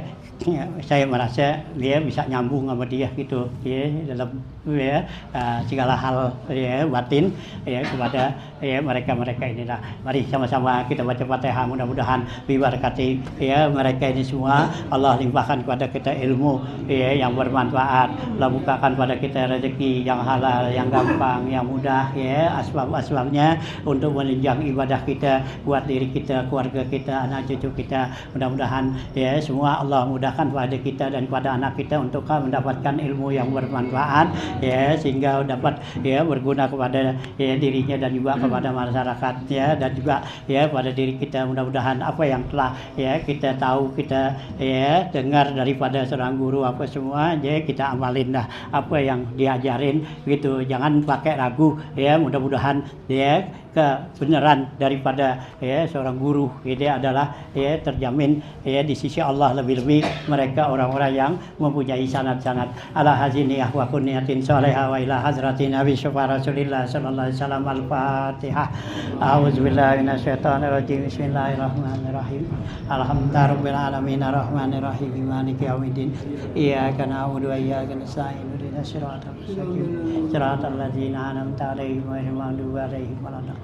saya merasa dia bisa nyambung sama dia gitu ya dalam ya segala hal ya batin ya kepada ya mereka inilah. Mari sama-sama kita baca Fatihah, mudah-mudahan diberkati ya mereka ini semua. Allah limpahkan kepada kita ilmu ya yang bermanfaat, Allah bukakan pada kita rezeki yang halal, yang gampang, yang mudah ya, asbab-asbabnya untuk menunjang ibadah kita buat diri kita, keluarga kita, anak cucu kita. Mudah-mudahan ya semua Allah mudahkan pada kita dan pada anak kita untuk mendapatkan ilmu yang bermanfaat ya, sehingga dapat ya berguna kepada ya dirinya dan juga kepada masyarakat ya, dan juga ya pada diri kita. Mudah-mudahan apa yang telah ya kita tahu, kita ya dengar daripada seorang guru apa semua ya kita amalin dah apa yang diajarin gitu, jangan pakai ragu ya. Mudah-mudahan ya kebenaran daripada ya seorang guru ini adalah ya terjamin ya di sisi Allah, lebih-lebih mereka orang-orang yang mempunyai sanad-sanad ala haziniyah wa kunniyatin salihah wa ila hadratin Nabi syufa Rasulillah sallallahu alaihi wasallam. Al-Fatihah. A'udzubillahi minasyaitonir rajim. Bismillahirrahmanirrahim. Alhamdulillahirabbil alamin arrahmanirrahim maliki yaumiddin. Iyyaka na'budu wa iyyaka nasta'in. Ihdinas siratal mustaqim. Siratal ladzina an'amta 'alaihim ghairil maghdubi 'alaihim waladdallin.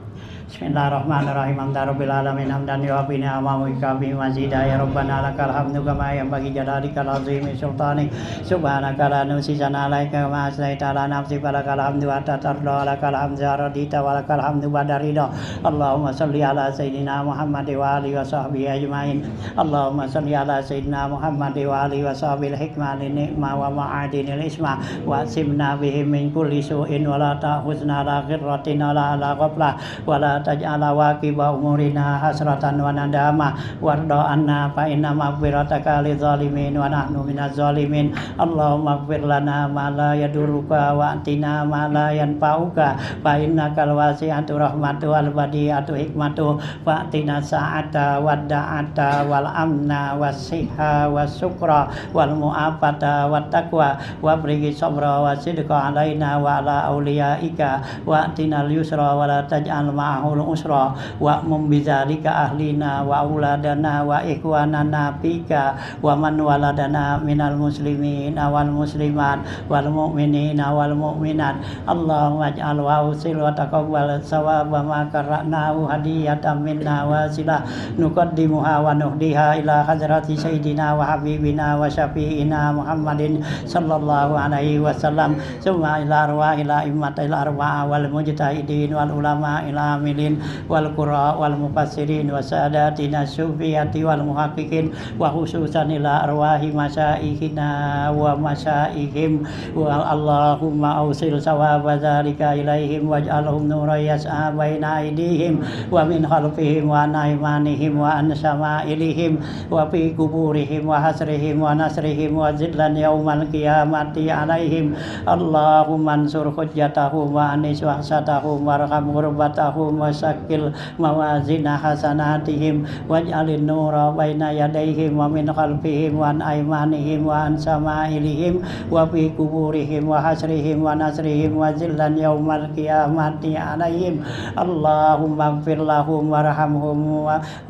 Bismillahirrahmanirrahim. Alhamdulillahirabbil alamin hamdan yuwafi ni'amahu wa yukafi mazidah. Ya Rabbana lakal hamdu kama yanbaghi jalalikal azimi sultanik. Subhanaka la nuhsi sana'an 'alaika kama asnaita 'ala nafsika. Lakal hamdu hatta tarda, lakal hamdu radita wa lakal hamdu ba'da ridha. Allahumma shalli ala sayyidina Muhammad wa alihi wa sahbihi ajmain. Allahumma shalli ala sayyidina Muhammad wa alihi wa sahbihi hikmah ni'ma wa ma'adinil isma wa simna bihim min kulli su'in wa la ta'khuzna la ghirratin ala ghaflah wa la taj'ala waqiba umurina hasratan wa nadama warda anna fa inna maghfirataka lidzalimin wa nahnu minaz zalimin. Allahumma ighfir lana ma la yaduruka wa atina ma la yanfa'uka fa innakal wasi'atu rahmatu wal badi'atu hikmatu fa atina sa'ata wad da'ata wal amna was siha was sukra wal mu'afata wat taqwa wa brigi sabra wa sidqa alaina wa ala auliyaika wa atina al yusra wa la taj'al ma'ahul usra wa mumbizalika ahlina wa auladana wa ikhwanana fika wa man waladana minal muslimin wal muslimat wal mu'minina wal mu'minat. Allahumma ij'al wa usil wa taqabbal sawaba ma qara'nahu hadiyatan minna wa silah nuqaddimuha wa nuhdiha ila hadrati sayyidina wa habibina wa syafi'ina Muhammadin sallallahu alaihi wasallam. Summa ila arwahil a'immatil arba'a wal mujtahidin wal ulama ila amilin wal qurra wal mufassirin wa sadatina sufiyati wal muhaqqiqin wa khususan ila arwahi masyaihina wa masyaihim wa Allahumma awsil sawaba dzalika ilaihim waj'alhum nuran yas'a baina aydihim wa min khalfihim wa an aymanihim wa an shama'ilihim wa fi kuburihim wa hasrihim wa nasrihim wa zillan yaumal qiyamati alaihim. Allahumma ansur hujjatahum wa anis wahsatahum warham ghurbatahum وشكل موازين حسناتهم واجعل النور بين يديهم ومن خلفهم وعن أيمانهم وعن شمائلهم وفي قبورهم وحشرهم ونصرهم وذلا يوم القيامة عليهم اللهم اغفر لهم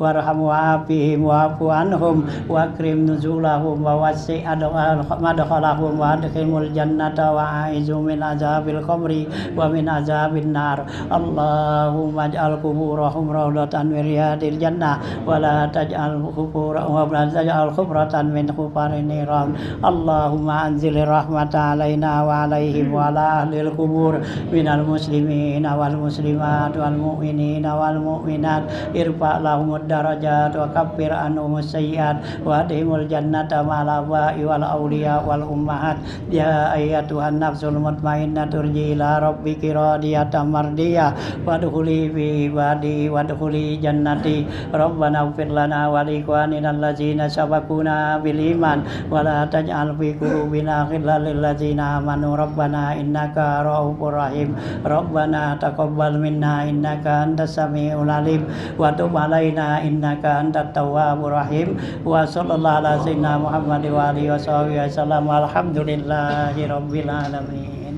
وارحم وعافهم واعف عنهم واكرم نزولهم ووسع مدخلهم وادخلهم الجنة وأعذهم من عذاب القبر ومن عذاب النار اللهم اجعل قبورهم روضة من رياض الجنة ولا تجعل خفرة من خفر النيران اللهم أنزل الرحمة علينا وعليهم وعلى أهل القبور من المسلمين والمسلمات والمؤمنين والمؤمنات ارفع لهم الدرجات وكفر عنهم السيئات وادخلهم الجنة مع الآباء والأولياء والأمهات يا أيتها النفس المطمئنة ارجعي إلى ربك راضية مرضية وادخلي في عبادي وادخلي جنتي ربنا اغفر لنا ولإخواننا الذين سبقونا بالإيمان ولا تجعل في قلوبنا غلا للذين آمنوا ربنا إنك رؤوف رحيم ربنا تقبل منا إنك أنت السميع العليم وتب علينا إنك أنت التواب الرحيم وصلى الله على سيدنا محمد وآله وصحبه وسلم alhamdulillahi rabbil alamin.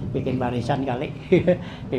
Bikin barisan kali.